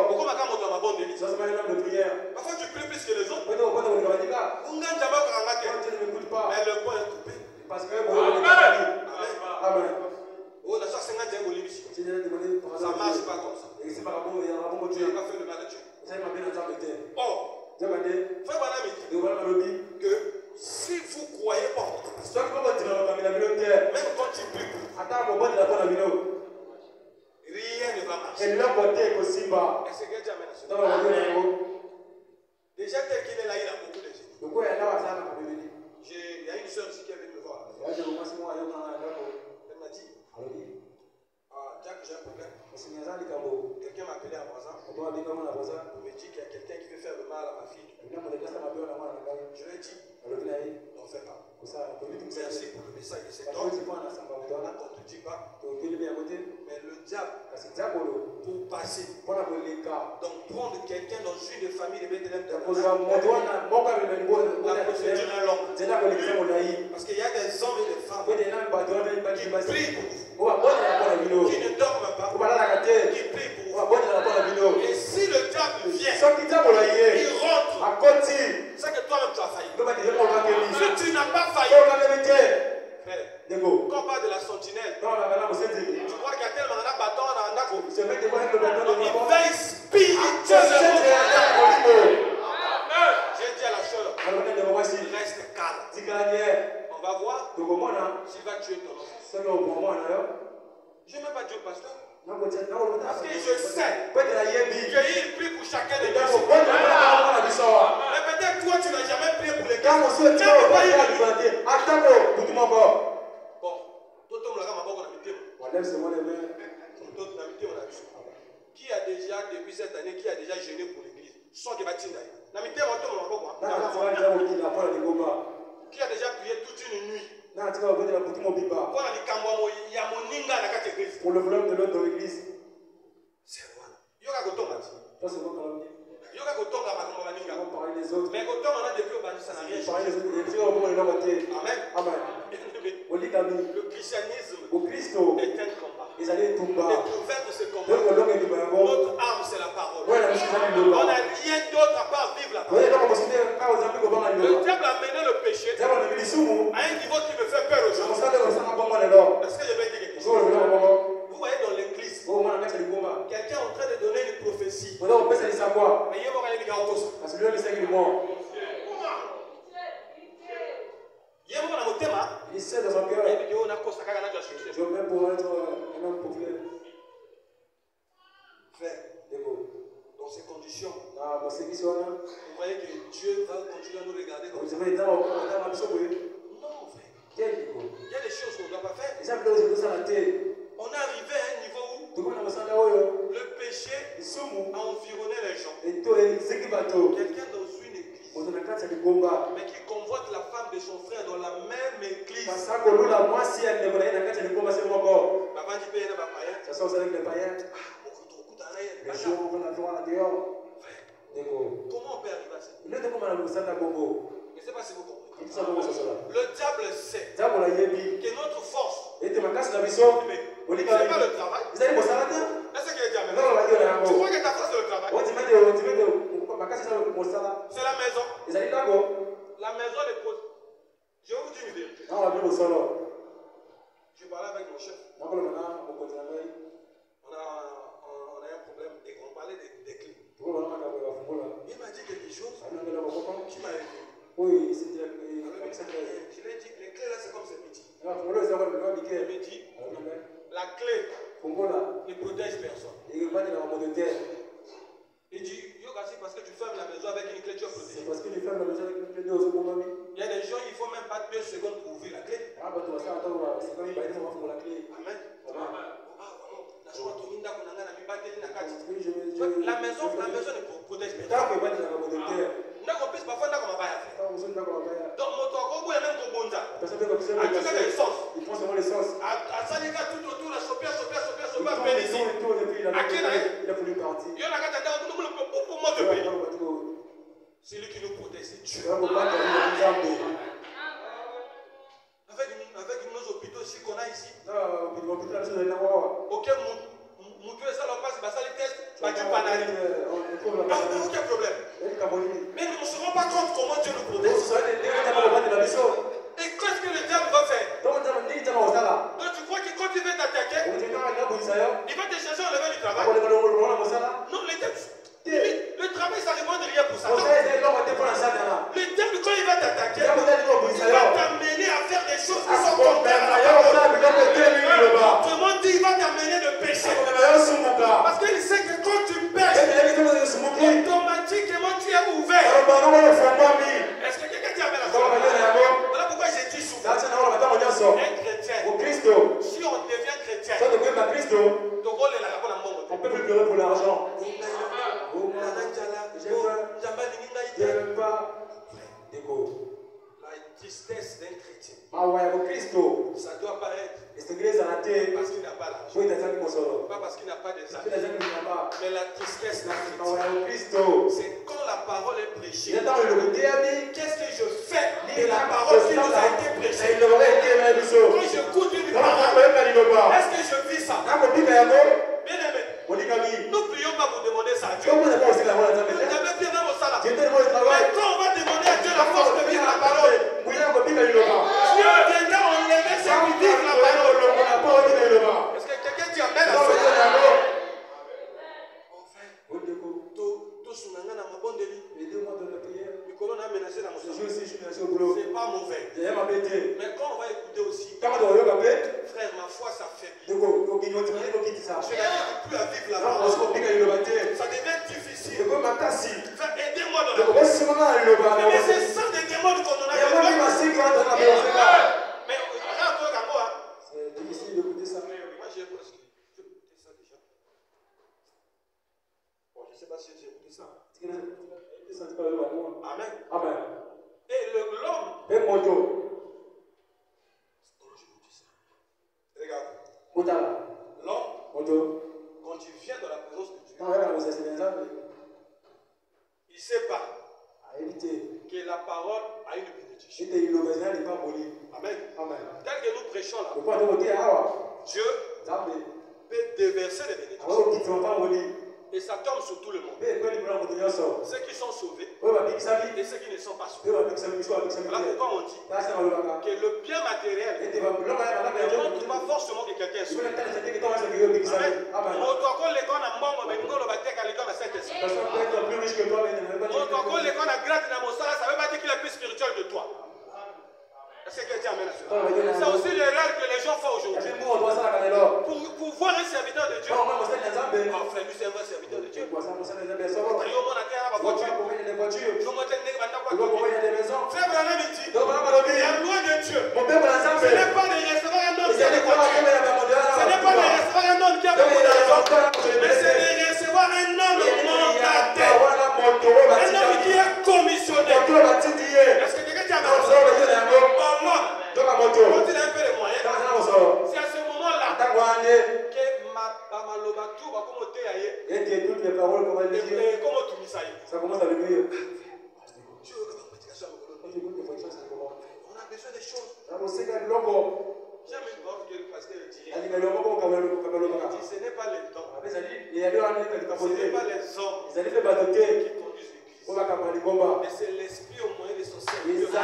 Pourquoi parfois tu pries plus que les autres. Mais le pont est coupé. Amen. Oh, la chance, ça marche pas comme ça. Tu n'as pas fait le mal à Dieu. Or, Frère Branham dit que si vous croyez pas, même quand tu pries, rien ne va marcher. Est-ce que Dieu amène à ce moment? Déjà, tel qu'il est là, il a beaucoup de gens. Il y a une soeur ici qui est venue me voir. Elle m'a dit, Jack, j'ai un problème. Quelqu'un m'a appelé à voisin. Il me dit qu'il y a quelqu'un qui veut faire le mal à ma fille. Je lui ai dit, n'en fais pas. Merci pour le message de cet homme. On ne te dit pas. Mais le diable, pour passer, donc prendre quelqu'un dans une famille de Bethléem, la procédure est longue. Parce qu'il y a des hommes et des femmes qui prient pour vous, qui ne dorment pas, qui prient pour vous. Et si le diable il vient, soki nzambe na ye il rentre, akoti c'est que toi-même tu as failli. loba te yemo bakeli Si tu n'as pas failli, okangeli te frère, ndeko quand on parle de la sentinelle, donc bana moseteli tu vois qu'il y a tellement de bâtons dans un d'accord. se mette kwa le bateau de Il mabo veille spirituellement. J'ai dit à la soeur, alobana de mwasi reste calme. tikala nie On va voir tokomona s'il va tuer ton enfant. soki okomona yo Je ne vais pas dire au pasteur. nakotia Parce que je sais pete na yebi qu'il prie pour chacun de ntango nous. bonde na biso awa Mais peut-être toi, tu n'as jamais prié pour les gars. ntango soki Tu n'as pas eu. okoyebate atako butu moko Bon, toi, tu me l'as maboko na mitema. walève ce mot de main Toi, na mitema na biso. Qui a déjà, depuis cette année, qui a déjà jeûné pour l'église? Sans que batinda. Na mitema, toi, mon maboko. na katika ndio ukila pala ligoba Qui a déjà prié toute une nuit? na katika obete la butu mobiba Pour la likambo ya moninga na kati église. pour le volume de l'autre de l'église C'est vrai. Yoka kotonga ti. ça c'est bon quand même Yoka kotonga makambo baninga. on parle les autres Mais kotonga na depuis obandi ça n'a rien parler changé. les autres et dire au monde leur côté Amen. amen olikami Le christianisme au Christo est un combat. ils allaient Et tumba pour faire de ce donc combat, longue du bango notre arme c'est la parole. ouais la musique ça On lui n'a donne rien d'autre à part vivre la parole. ouais donc on se dit quand aux amis ko banga Le lelo diable a mené le péché zabo na bilisumu à un niveau qui me fait peur on aujourd'hui. s'en donne ça bongo lelo Est-ce que je vais dire quelque so chose? le bongo Vous voyez dans l'église, ko mwana kati ligomba quelqu'un est en train de donner une prophétie. on doit passer ça quoi Mais il y a pas de gars autour. parce que lui c'est qu'il mort Il y a un thème. il sait dans son cœur Et puis on a cause à faire la chose. je veux même pour être un homme populaire Frère, Debo dans ces conditions, na mosiki sona vous voyez que Dieu va continuer à nous regarder comme vous ça. savez dans na biso boye Non, frère. quel ko Il y a des choses qu'on ne doit pas faire. les gens qui sont la terre On est arrivé à un niveau où tout le monde mosanda oyo le péché isumu a environné les gens. et to ezeki bato Quelqu'un dans une église, moto na kati ya ligomba mais qui convoite la femme de son frère dans la même église. basa kolula mwasi ya ndeko na ye na kati ya ligomba se moko Avant d'y payer les païens, sasa ozalaki le payen les jours comment on a droit à dehors Debo on peut arriver à ça? il est comme na mosanda bongo Je ne sais pas si vous comprenez. il ça bongo sasa Le diable sait nzambo na yebi que notre force, ete makasi na biso mais ce olika n'est pas le travail. ezali kosala te Est-ce qu'il est déjà nzambo badio na Tu yango crois que ta force c'est le travail? otimete makasi eza kosala C'est la maison. ezali ndako La maison des potes. Je vais vous dire une vérité. ntango babi kosolo Je parlais avec mon chef. nakoloba na mokonzi na ngai On a un problème et on parlait des clés. tokolobana makambo ya bafungola Il m'a dit quelque chose alongela bakoko qui m'a étonné. oyo Je lui ai dit, les clés là c'est comme c'est petit. fungola eza kwa Il mike me dit, alonga la clé fungola ne protège personne. ekebandela bamoto te Il dit, Yogasi, parce que tu fermes la maison avec une clé, tu es c'est protégé. parce que les femmes la maison avec une clé ozobomami Il y a des gens, il ne faut même pas 2 secondes pour ouvrir la clé. bato basala ntango basekami bayini bafungola clé Amen. Ah, vraiment. La joie tominda konanga na mibateli na kati. la La maison ne protège personne. ntango ebandelaka moto te Ndako pesi parfois ndako mabaya fait. ntango mosusu ndako babaya Donc moto akoboya même kobonza. personne peut Atika na essence. il prend seulement l'essence Asalika tout autour la chopia il béni. tourne et puis il a voulu partir Yo na kata ndako tout le monde pour moi de béni. C'est lui qui nous protège, c'est Dieu. Avec nos hôpitaux ici qu'on a ici. Aucun moutou et ça l'on passe, ça les teste, pas du panari. Aucun problème. Mais on ne se rend pas compte comment Dieu nous protège. Et qu'est-ce que le diable va faire? Donc tu crois que quand il veut t'attaquer, il va te chercher au lever du travail? Non, le travail ça répond de rien pour ça. Le diable quand il va t'attaquer, il va t'amener à faire des choses qui sont contraires à la parole. Autrement dit, il va t'amener de pécher. Parce qu'il sait que quand tu pêches, automatiquement tu es ouvert. Est-ce que quelqu'un dit amen à ça? Voilà pourquoi j'ai dit souvent. Un chrétien, si on devient chrétien, on peut plus pleurer pour l'argent. la tristesse d'un chrétien, Ça ça doit pas être est parce qu'il n'a pas l'argent, pas parce qu'il n'a pas des amis, mais la tristesse d'un chrétien, c'est quand la parole est prêchée. Qu'est-ce que je fais de la parole qui nous a été prêchée? Quand j'écoute une parole, est-ce que je vis ça? Bien aimé, nous ne prions pas pour demander ça à Dieu. menacé dans mon Ce salon. jour-ci, je suis resté au boulot. C'est pas mauvais. J'ai ma bêtise. Mais quand on va écouter aussi, Quand on doit appeler, frère, ma foi s'affaiblit. donc on dit ça. Je n'arrive plus à vivre Alors, là-bas. on se complique à le bâtir. Ça devient difficile. C'est comme ma tasse. Frère, aidez-moi dans la Donc, on se met à le bâtir. mais c'est ça des démons qu'on en a Il y a moi qui besoin. m'a signé dans la maison. Mais regarde toi, Gambo, hein. C'est difficile d'écouter ça. Moi, j'ai presque écouté ça déjà. Bon, je ne sais pas si j'ai écouté ça. Amen. Amen. Et l'homme, Et mon Dieu. regarde, l'homme, Mon Dieu. quand il vient dans la présence de Dieu, Quand on regarde ces exemples, il ne sait pas à éviter. que la parole a une bénédiction. C'était une obéissance n'est pas molie. Amen. Amen. Tel que nous prêchons là, Le point de côté, Dieu Zambe. peut déverser les bénédictions. Alors, qui sont pas molis. Et ça tombe sur tout le monde. Mais quand il prend mon Dieu, ça. Ceux qui sont sauvés Oui, ma big sami. et ceux qui ne sont pas sauvés. Oui, ma big sami. Voilà pourquoi on dit que le bien matériel ne montre pas forcément que quelqu'un est sauvé. Amen. Moto akoleka na mbongo mais ngolo bateka leka na Saint-Esprit. Personne peut être plus riche que toi, mais ne veut pas dire Moto akoleka na grâce na mosala, ça veut pas dire qu'il est plus spirituel que toi. Est-ce que tu as amené ça? C'est aussi l'erreur que les gens font aujourd'hui. Pour voir un serviteur de Dieu. Oh frère, lui c'est un vrai serviteur de Dieu. Frère Branham dit, la loi de Dieu, ce n'est pas de recevoir un homme qui a des voitures. Ce n'est pas de recevoir un homme qui a beaucoup d'argent. Mais c'est de recevoir un homme mandataire. Un homme qui est commissionné. Est-ce que quelqu'un tient dans ça? Quand il a un peu de moyens, c'est à ce moment-là que ma maloba tout va comme au thé aïe. Et toutes les paroles qu'on va dire, Comme au Tumisaï. ça commence à le mieux. On a besoin des choses. J'aime une parole que le pasteur dit. Il dit ce n'est pas les temps. Ce n'est pas les hommes qui conduisent l'église. Mais c'est l'esprit au moyen de son serviteur.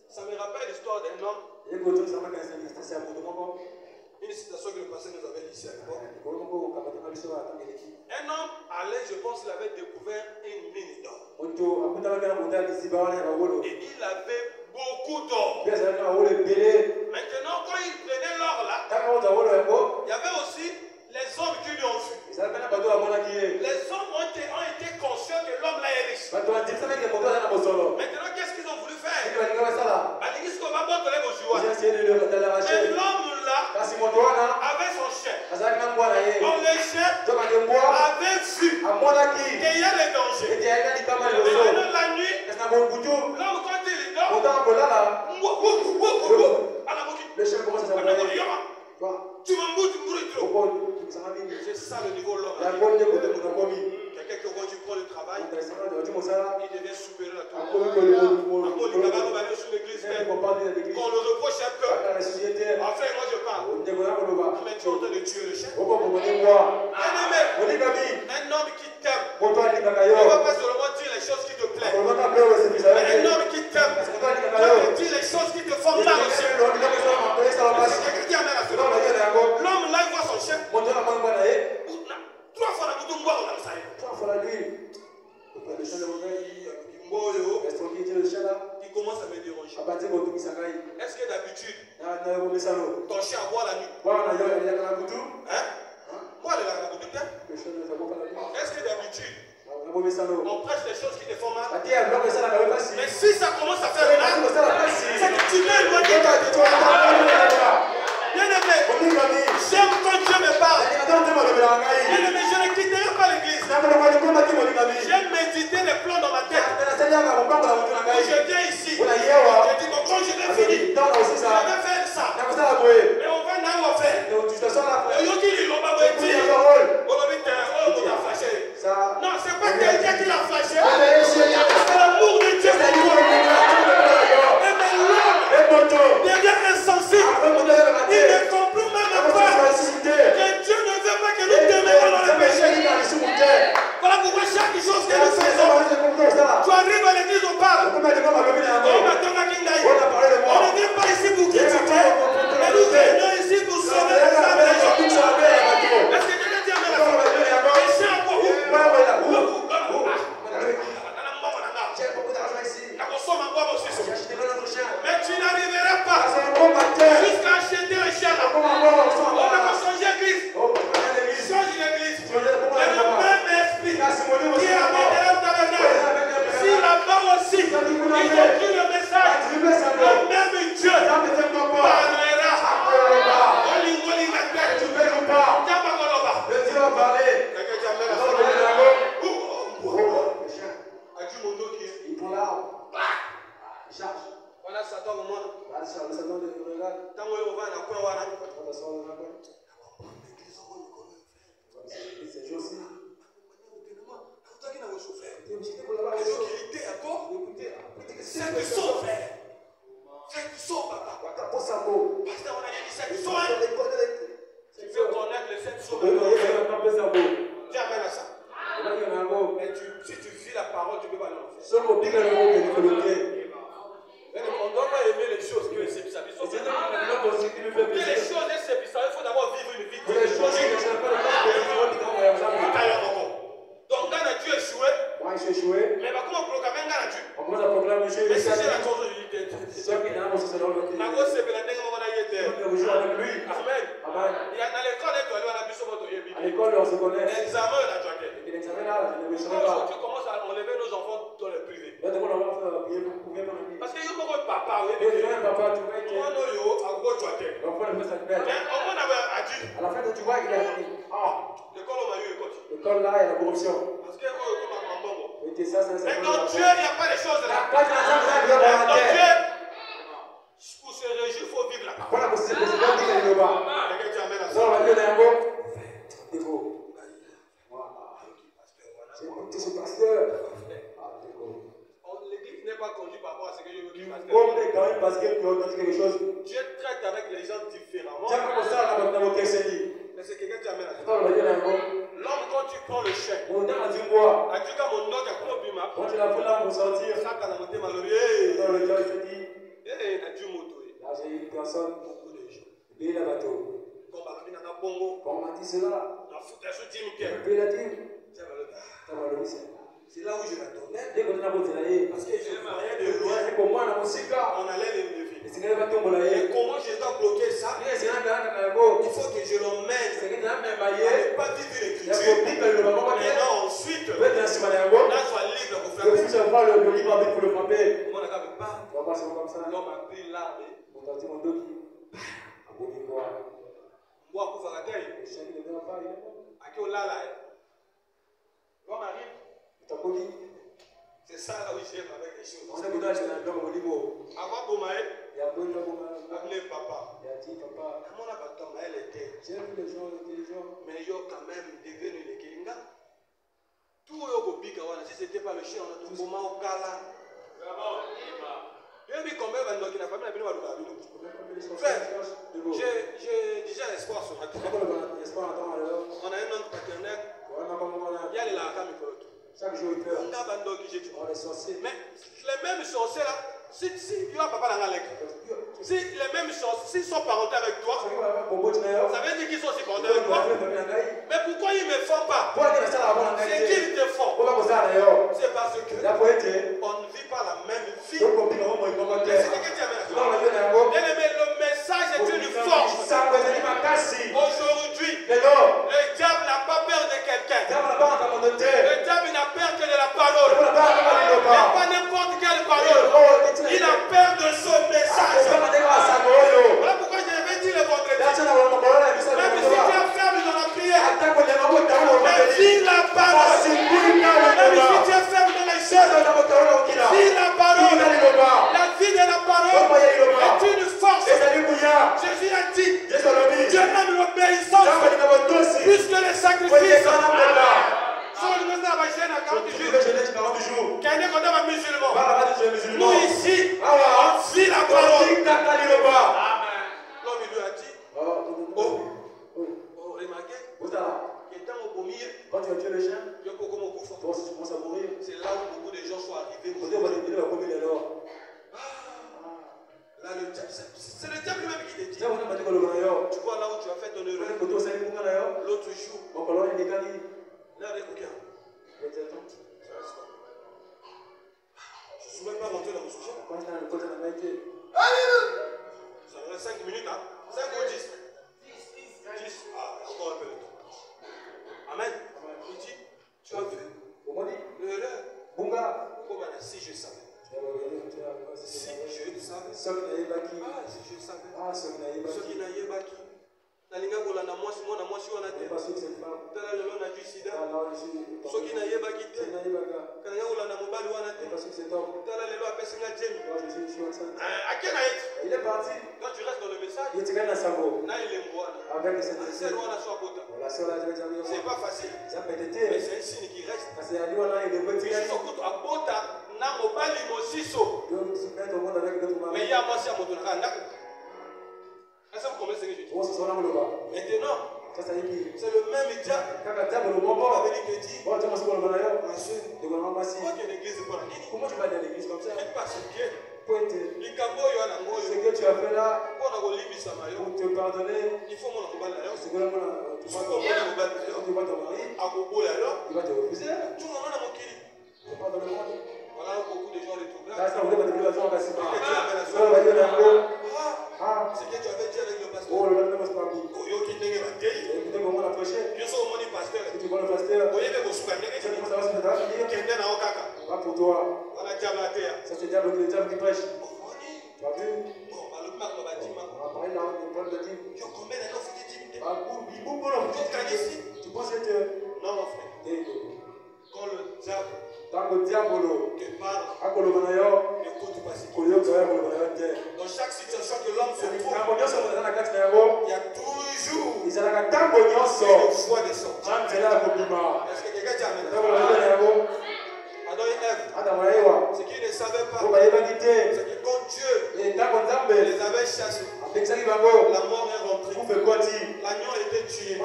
Ça me rappelle l'histoire d'un homme. Une citation que le pasteur nous avait dit ici à l'époque. Un homme allait, je pense, il avait découvert une mine d'or. Et il avait beaucoup d'or. Maintenant, quand il prenait l'or là, il y avait aussi les hommes qui lui ont vu. Les hommes ont été conscients que l'homme là est riche. Maintenant, qu'est-ce qu'ils ont voulu faire? Mais l'homme là avait son chien. Or, le chien avait vu qu'il y a des dangers. Maintenant, la nuit, l'homme, quand il dort, Le chien commence à s'amuser. tu m'embouches trop. C'est ça le niveau de l'homme. Quelqu'un qui, quand tu prends le travail, il devient supérieur à tout le monde. Sous l'église, qu'on le reproche un peu. Enfin, moi je parle. Mais tu es en train de tuer le chien. Un homme qui t'aime, on ne va pas seulement dire les choses qui te plaisent. Mais un homme qui t'aime, doit te dire les choses qui te font mal aussi. L'homme là, il voit son chien. 3 fois la bouton boire, on a ça. 3 fois la nuit. Il commence à me déranger. Est-ce que d'habitude, ton chien boit la nuit? Hein? Moi, il a la bouton. Est-ce que d'habitude, on prêche des choses qui te font mal? Mais si ça commence à faire mal, c'est que tu m'es éloigné de toi. Bien aimé, j'aime quand Dieu me parle. Bien aimé, je ne quitterai pas l'église. J'aime méditer les plans dans ma tête. Quand je viens ici, je dis, bon, quand je vais finir, je vais faire ça. Mais on va n'a pas faire. Non, c'est pas quelqu'un qui l'a flashé. C'est l'amour de Dieu. Et l'homme devient insensible. Il ne comprend même pas que Dieu ne veut pas que nous demeurions dans le péché. Voilà pourquoi chaque chose que nous faisons, tu arrives à l'église, on parle. On charge. Voilà Satan au monde. Le Satan le regarde. Tant qu'on va dans le coin, voilà. C'est aussi. C'est du son, frère. C'est du son, papa. Pasteur, on a dit c'est du son. Tu veux connaître les 7 sons. Dis amen à ça. Mais si tu vis la parole, tu ne peux pas l'en faire. On ne doit pas aimer les choses que c'est bizarre. Pour que les choses c'est bizarre, il faut d'abord vivre une vie. Donc, quand tu échoué, mais comment proclamer un Dieu? Mais si j'ai la chose, je dis Amen. Il y a dans l'école, à l'école, on se connaît. L'examen, la joie. Tu commences à enlever nos enfants dans le privé. Parce qu'il y a beaucoup de papa. À la fin, tu vois qu'il a fini. L'école, on a eu l'école. L'école là, il y a la corruption. Parce que mais dans Dieu, il n'y a pas les choses là. Dans Dieu, pour se réjouir, il faut vivre la parole. L'église n'est pas conduite par rapport à ce que je veux dire. Dieu traite avec les gens différemment. Mais c'est quelqu'un qui amène à ça. L'homme, quand tu prends le chèque, tu as mon nom qui a pris au bima. Ça, tu as monté malheureux. Là, j'ai une personne, Beaucoup de gens. payer la bateau. Quand on a bongo, Quand on m'a dit cela, on a foutu un soutien. payer la dîme. C'est là où je la donnais. Dès qu'on a voté là, Parce que je ne rien de loin. pour moi, on allait les lever. Et comment je dois bloquer ça? Il faut que je l'emmène. Ne pas vivre l'écriture. Maintenant, ensuite, là, soit libre pour faire ça. L'homme a pris l'arme. Moi, pour faire la taille. À qui on l'a là? L'homme arrive. C'est ça là où j'aime avec les choses. Avant Bomae, appelez papa. Comment la bataille elle était? Mais il y a quand même devenu les Kélinga. Tout le monde, si ce n'était pas le chien, on a tout Boma au Kala. J'ai combien de gens qui n'ont pas mis la frère, j'ai déjà l'espoir sur la terre. On a un oncle paternel. Il y a les Laka Mikoloto. Chaque jour, il pleure. On a Bando qui j'ai tué. Les sorciers. Mais les mêmes sorciers là, si il y a papa dans la lèvre. Si les mêmes sorciers, s'ils sont parentés avec toi, ça veut dire qu'ils sont aussi parentés avec toi. Mais pourquoi ils ne me font pas? C'est qu'ils te font. C'est parce que on ne vit pas la même vie. C'est ce que tu amènes. Le message est une force. Aujourd'hui, le diable n'a pas peur de quelqu'un. Le diable n'a peur que de la parole. Mais pas n'importe quelle parole. Il a peur de son message. Voilà pourquoi je vais dire le vendredi. Même si tu es ferme dans la prière, mais vis la parole. Même si tu es ferme dans les choses, vis la parole. La vie de la parole est une force. Jésus a dit, Dieu aime l'obéissance plus que les sacrifices. Nous ici, on vit la parole. L'homme lui a dit, remarquez, quand tu as tué le chien, c'est là où beaucoup de gens sont arrivés. Là, c'est le diable lui-même qui te dit. Tu vois là où tu as fait ton erreur. L'autre jour, là, avec aucun. Je ne suis même pas rentré dans mon sujet. Ça me reste 5 minutes, hein? 5 ou 10? 10. Ah, encore un peu de temps. Amen. Il dit, tu as vu l'erreur. Si je savais. Si je savais. Si je savais. Soki na yebaki. Nalinga kolanda mwasi mwana mwasi wana te. Tala lelo na du sida. Soki na yebaki te. Nalinga kolanda mobali wana te. Tala lelo apesinga jemi. Il est parti. Quand tu restes dans le message, Il est dans sa voix. là il est moi. Avec cette C'est loin à soi côté. C'est pas facile. Mais c'est un signe qui reste. Parce qu'il y a des Mais je suis à Bota, n'a pas l'imosiso. Mais il y a moi, c'est à mon tour. Est-ce que vous comprenez ce que je dis? Maintenant, c'est le même Idja. On avait dit que dit, ma soeur, pourquoi tu es l'église pour la Nini? Comment tu vas aller à l'église comme ça? Parce que ce que tu as fait là, pour te pardonner, il faut mon envol là. c'est que tu vas ton mari, il va te refuser. Tout le monde a mon kiri. Tu pas dans le monde. Voilà beaucoup de gens les troublent. Ça, on va te dire la joie, C'est que tu avais dit avec le pasteur. oh, le lendemain, c'est pas bon. Tu Écoutez comment on a prêché. pasteur. Si tu vois le pasteur, Vous voyez, vous tu sais comment ça va se faire. Pas pour toi. Ça, c'est le diable qui prêche. Tu as vu? On va parler là, on parle de dîme. Tu penses que non, mon frère. Quand le diable tant que diable te parle, n'écoute pas ce qu'il dit. Dans chaque situation que l'homme se trouve, il y a toujours il le choix de sortir. Est-ce que quelqu'un dit amen? Adam et Ève, ce qu'ils ne savaient pas, c'est que quand Dieu les avait chassés, la mort est rentrée. L'agneau était tué. Ils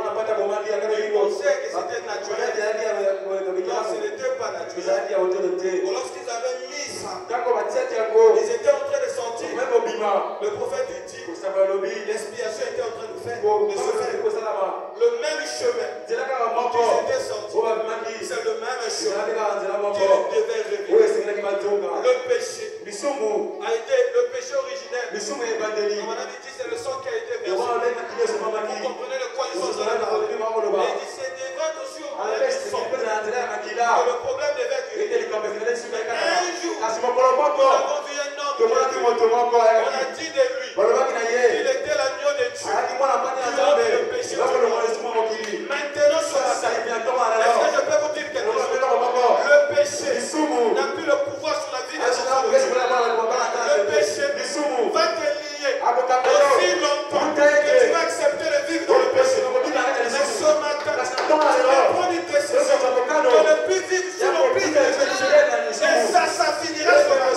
pensaient que c'était naturel. Non, ce n'était pas naturel. Lorsqu'ils avaient mis ça, ils étaient en train de sortir. Le prophète dit, l'expiation était en train de faire. Le même chemin qu'ils étaient sortis, c'est le même chemin qu'ils devaient révéler. Le péché a été le péché originel. On a dit c'est le sang qui a été versé. Vous comprenez le quoi ils sont dans la parole. Et il dit c'est des ventes aussi au moyen du sang. Que le problème devait être réglé. Un jour, nous avons vu un homme. On a dit de lui qu'il était l'agneau de Dieu. Qui ôte le péché du monde. Maintenant, sur la terre, est-ce que je peux vous dire quelque chose? Le péché n'a plus le pouvoir sur la vie des enfants de Dieu. Le péché va te lier aussi longtemps que tu vas accepter de vivre dans le péché. Mais ce matin, tu vas prendre une décision de ne plus vivre sous l'emprise du péché. Et ça finira ce matin.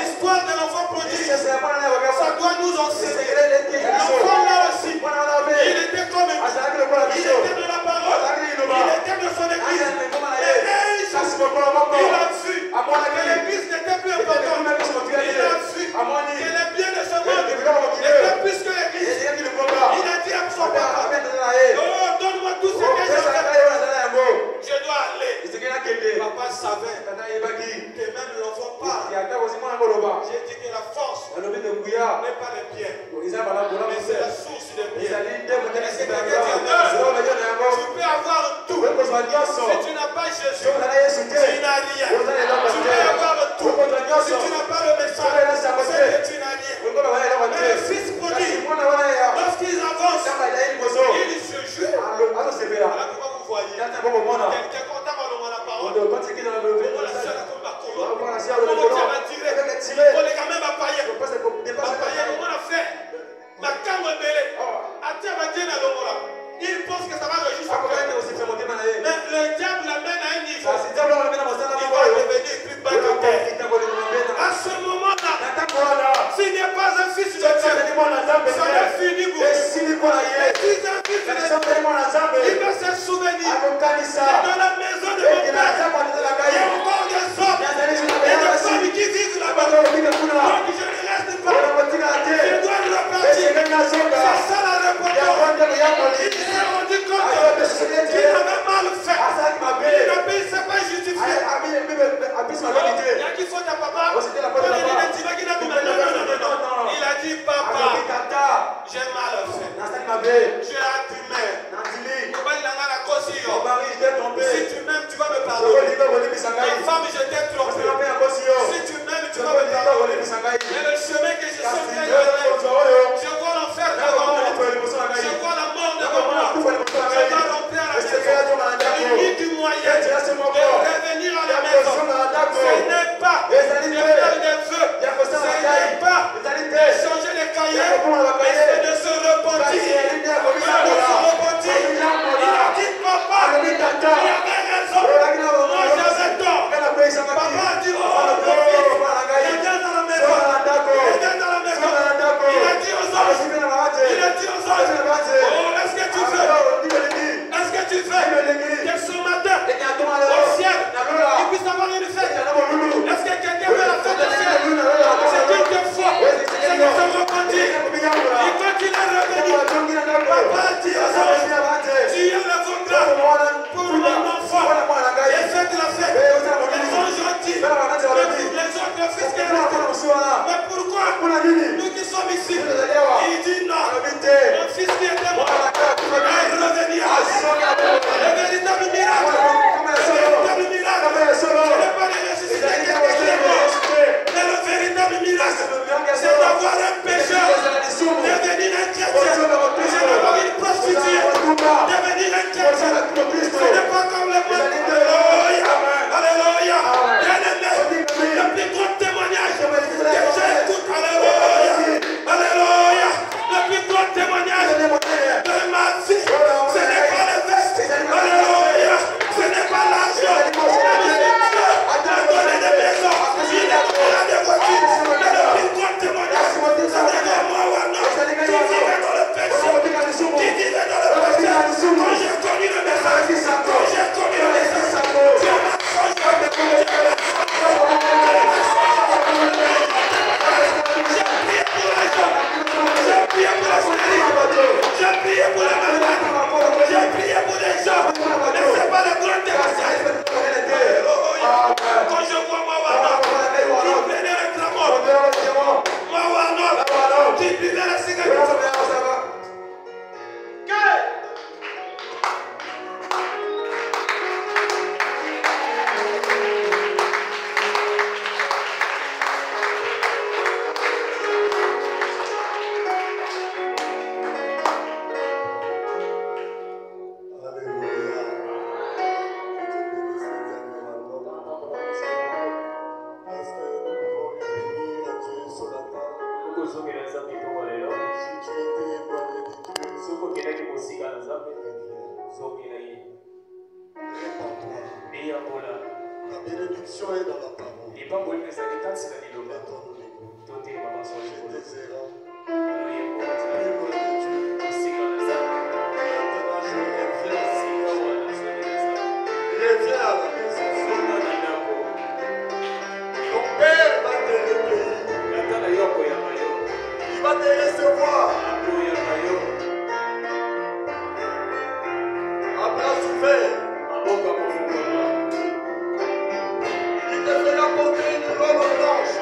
L'histoire de l'enfant prodigue, ça doit nous enseigner. L'enfant là aussi, il était comme il était de la parole, il était de son église. Mais un jour, il a vu que l'église n'était plus importante. Il a vu que les biens de ce monde étaient plus que l'église. Il a dit à son papa, oh, donne-moi tout ce que j'ai fait. Je dois aller. Papa savait que même l'enfant parle. J'ai dit que la force n'est pas les biens, mais c'est la source des biens. Est-ce que quelqu'un dit tu peux avoir tout. Si tu n'as pas Jésus, tu n'as rien. Tu peux avoir tout. Si tu n'as pas le message, c'est que tu n'as rien. Mais le fils prodigue, lorsqu'ils avancent, ils se jurent. Voilà pourquoi vous voyez. Quelqu'un compte à la parole. On la seule comme ma colonne. On va tirer. On est quand même à païen. On a fait. Ma cambre est belée. Il pense que ça va réussir. Mais le diable l'amène à un niveau. Il va devenir plus bas que terre. À ce moment-là, s'il n'y a pas un fils de Dieu, ça va finir pour lui. Et s'il est un fils de Dieu, il va se souvenir que dans la maison de mon père, il y a encore des hommes et des femmes qui vivent là-bas. Donc je ne reste pas. Je dois repartir. C'est ça la réponse. Il s'est rendu compte qu'il avait mal fait. Il ne s'est pas justifié. Il a dit faut ta papa. Il a dit papa, j'ai mal fait. J'ai abîmé. Si tu m'aimes, tu vas me pardonner. Ma femme, je t'ai trompé. Si tu m'aimes, tu vas me pardonner. Mais le chemin que je suis en train de aller, je vois l'enfer devant moi. Je vois la mort devant moi. Je dois rentrer à la maison. Il y a du moyen de revenir à la maison. Ce n'est pas de faire des vœux. Ce n'est pas homme ici. Il dit non. Mon fils qui était mort est revenu. Le véritable miracle. Le véritable miracle. Ce n'est pas de ressusciter quelqu'un qui est mort. Mais le véritable miracle, c'est d'avoir un pécheur, devenir un chrétien. C'est d'avoir une prostituée, devenir un chrétien. Ce n'est pas comme le monde. Alléluia. Alléluia. Bien-aimé, le plus grand témoignage que j'écoute. Alléluia. Alléluia. Le plus grand témoignage de ma vie, ce n'est pas le veste. Alléluia. Ce n'est pas l'argent. Il a donné des maisons. Il a donné des voitures. Mais le plus grand témoignage, c'est d'avoir moi ou un homme qui vivait dans le péché. Qui vivait dans le péché. Quand j'ai connu le message, quand j'ai connu le message, Dieu m'a changé. J'ai prié pour la stérilité. J'ai prié pour la malade. J'ai prié pour les gens. Mais ce n'est pas le grand témoignage. Quand je vois Mawana qui prenait le clamor, Mawana qui buvait la cigarette. La bénédiction est dans la parole. Il va te recevoir à bras ouverts. Il te fera porter une robe blanche.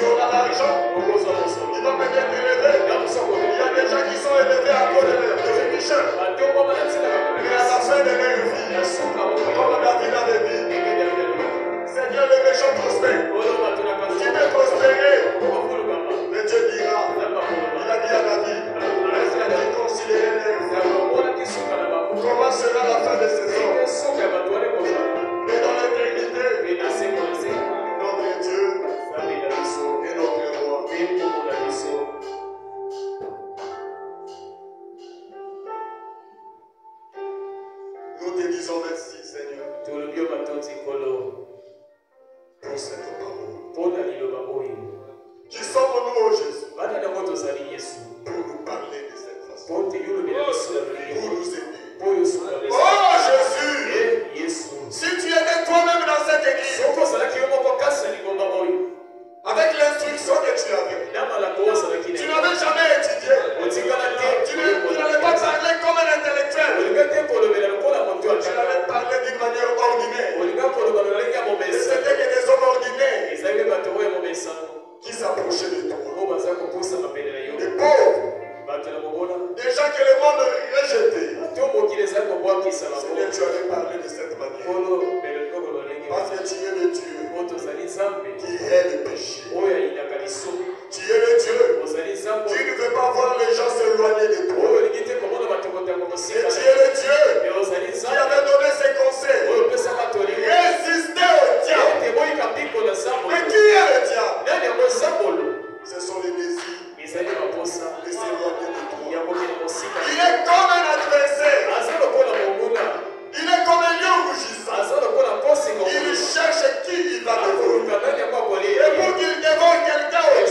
auras l'argent. Il va peut-être être élevé. Il y a des gens qui sont élevés à cause de riches. Mais à la fin de leur vie, comme David avait dit, Seigneur, le méchant prospère. Tu peux prospérer. Mais Dieu dira, il a dit à David, est-ce qu'il a dit considérer les comment sera la fin de ces hommes? Et dans l'éternité, notre Dieu et notre roi. Nous te disons merci, Seigneur, pour cette parole. Qui sommes-nous, oh Jésus, pour nous parler de cette façon, pour nous aider. Oh Jésus, si tu étais toi-même dans cette église, avec l'instruction que tu avais, tu n'avais jamais étudié, tu n'avais pas parlé comme un intellectuel, tu n'avais parlé d'une manière ordinaire. Et c'était que des hommes ordinaires qui s'approchaient de toi, des pauvres, des gens que le monde rejetait. Seigneur, tu avais parlé de cette manière. Parce que tu es le Dieu qui est le péché. Tu es le Dieu qui ne veut pas voir les gens s'éloigner de toi. Et tu es le Dieu qui avait donné ses conseils. Résister au diable. Mais qui est le diable? Ce sont les désirs de s'éloigner de toi. Il est comme un adversaire. Il est comme un lion rougissant. Il cherche qui il va dévorer. Et pour qu'il dévore quelqu'un, il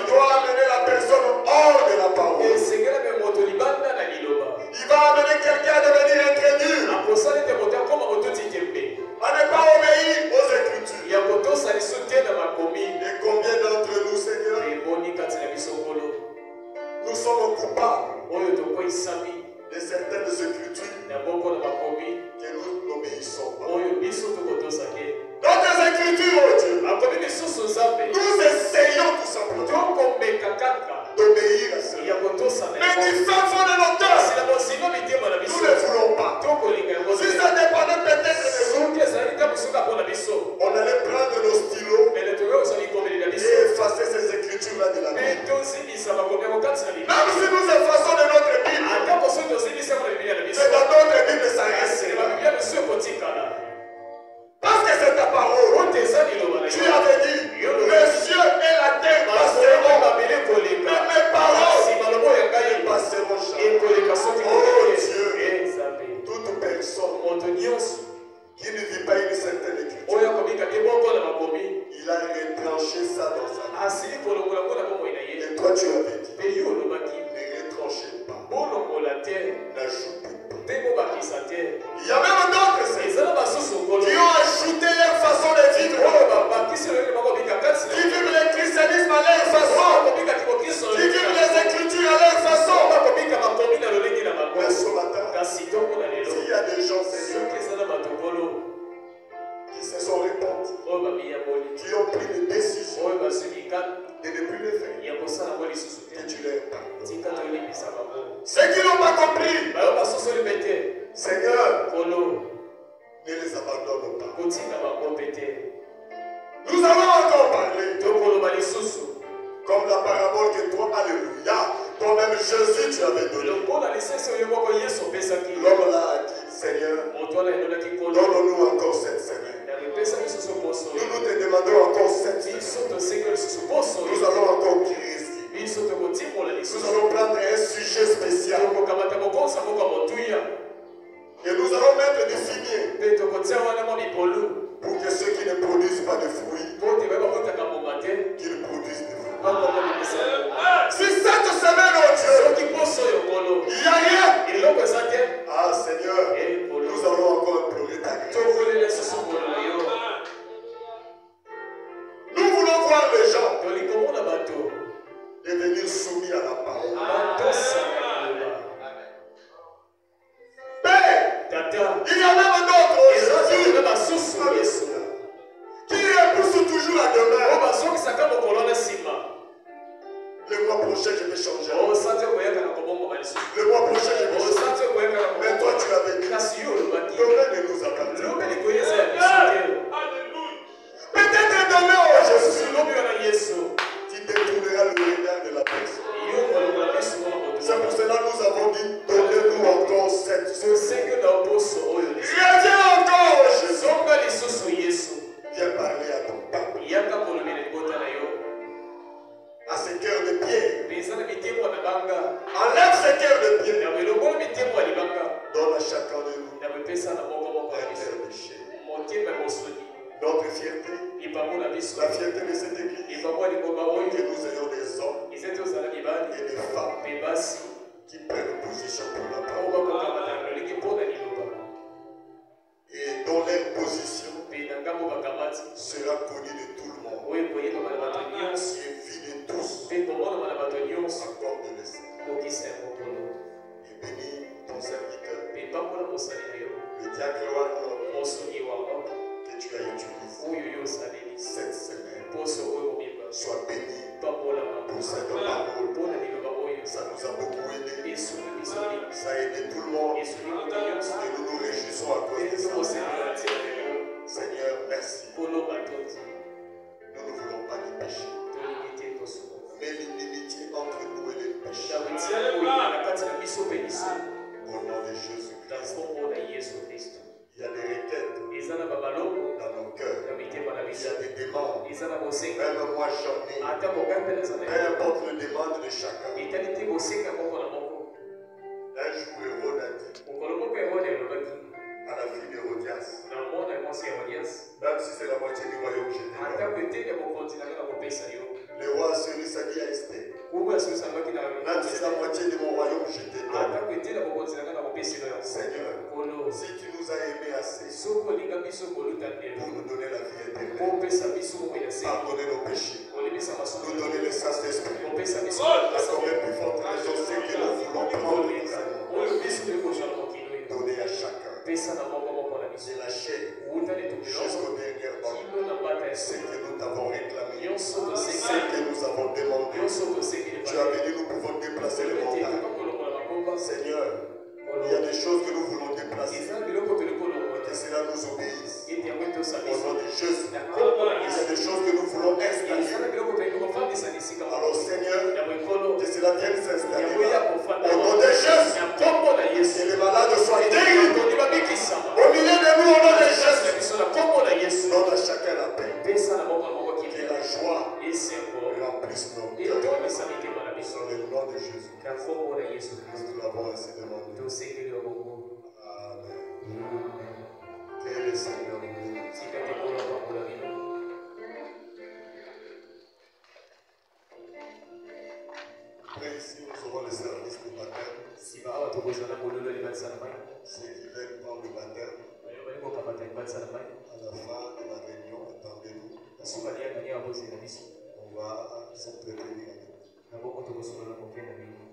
doit amener la personne hors de la parole. Il va amener quelqu'un à devenir incrédule, à ne pas obéir aux Écritures. Et combien d'entre nous, Seigneur, nous sommes coupables de certaines Écritures que nous n'obéissons pas. D'autres Écritures, oh Dieu, nous essayons tout simplement d'obéir à cela. Mais du fin fond de nos cœurs, nous ne voulons pas. Si ça dépendait peut-être de nous, on allait prendre nos stylos et effacer ces Écritures-là de la Bible. Même si nous effaçons de notre Bible, c'est dans notre Bible ça reste. Parce que c'est ta parole. Tu avais dit, le ciel et la terre passeront, mais mes paroles passeront jamais. Oh Dieu, toute personne qui ne vit pas une certaine écriture, il a retranché ça dans sa vie. Et toi tu avais dit, ne retranchez pas, n'ajoutez pas. Il y a même d'autres qui ont ajouté leur façon de vivre, qui vivent le christianisme à leur façon, qui vivent les Écritures à leur façon. Mais ce matin, s'il y a des gens, Seigneur, qui se sont répandus, qui ont pris des décisions de ne plus le faire, que tu leur pardonnes. Ceux qui n'ont pas compris, Seigneur, ne les abandonne pas. Nous allons encore parler, comme la parabole que toi, alléluia, toi-même Jésus tu avais donné. L'homme là a dit, Seigneur, donne-nous encore cette semaine. Nous te demandons encore cette semaine. Nous allons encore guérir. Nous allons prendre un sujet spécial. Et nous allons mettre du fumier pour que ceux qui ne produisent pas de fruits, qu'ils produisent des fruits. Si cette semaine, oh Dieu, il n'y a rien. Ah Seigneur, nous allons encore implorer ta grâce. Nous voulons voir les gens devenir soumis à la parole. Père, il y a même d'autres aujourd'hui qui repoussent toujours à demain. Enlève ce cœur de pierre. Donne à chacun de nous un cœur de chair. Notre fierté, la fierté de cette église, que nous ayons des hommes et des femmes qui prennent position pour la parole. Et dont leur position sera connue de tout le monde. Et vue de tous. Encore de l'essai. Et bénis ton serviteur, le diacre Wagner, que tu as utilisé cette semaine. Sois béni pour cette parole. Ça nous a beaucoup aidé. Ça a aidé tout le monde. Et nous nous réjouissons à cause de ça. Seigneur, merci. Nous ne voulons pas de péché. Mais l'inimitié entre nous et les péchés. Au nom de Jésus-Christ. Il y a des requêtes dans nos cœurs. Il y a des demandes. Même moi j'en ai. Peu importe les demandes de chacun. Un jour, Hérode a dit à la fille d'Hérodias, même si c'est la moitié du royaume, je te donne. Le roi Assyrie a dit à Esther, même si c'est la moitié de mon royaume, je te donne. Seigneur, si tu nous as aimés assez pour nous donner la vie éternelle, pardonner nos péchés, nous donner le Saint-Esprit, la combien plus forte raison, c'est que nous voulons prendre les donner à chacun. C'est la chaîne jusqu'au dernier moment. C'est que nous t'avons réclamé, c'est que nous avons demandé. Tu as dit nous pouvons déplacer les montagnes. Seigneur, il y a des choses que nous voulons déplacer. Que cela nous obéisse. Au nom de Jésus. Il y a des choses que nous voulons installer. Alors Seigneur, que cela vienne s'installer. Au nom de Jésus. Que les malades soient guéris. Au milieu de nous, au nom de Jésus. Donne à chacun la paix. Que la joie remplisse nos cœurs. Dans le nom de Jésus. Nous l'avons ainsi demandé. Amen. Que le Seigneur nous bénisse. Après ici, nous aurons le service de baptême. Ceux qui veulent prendre le baptême, à la fin de la réunion, attendez-nous. On va s'entretenir avec vous.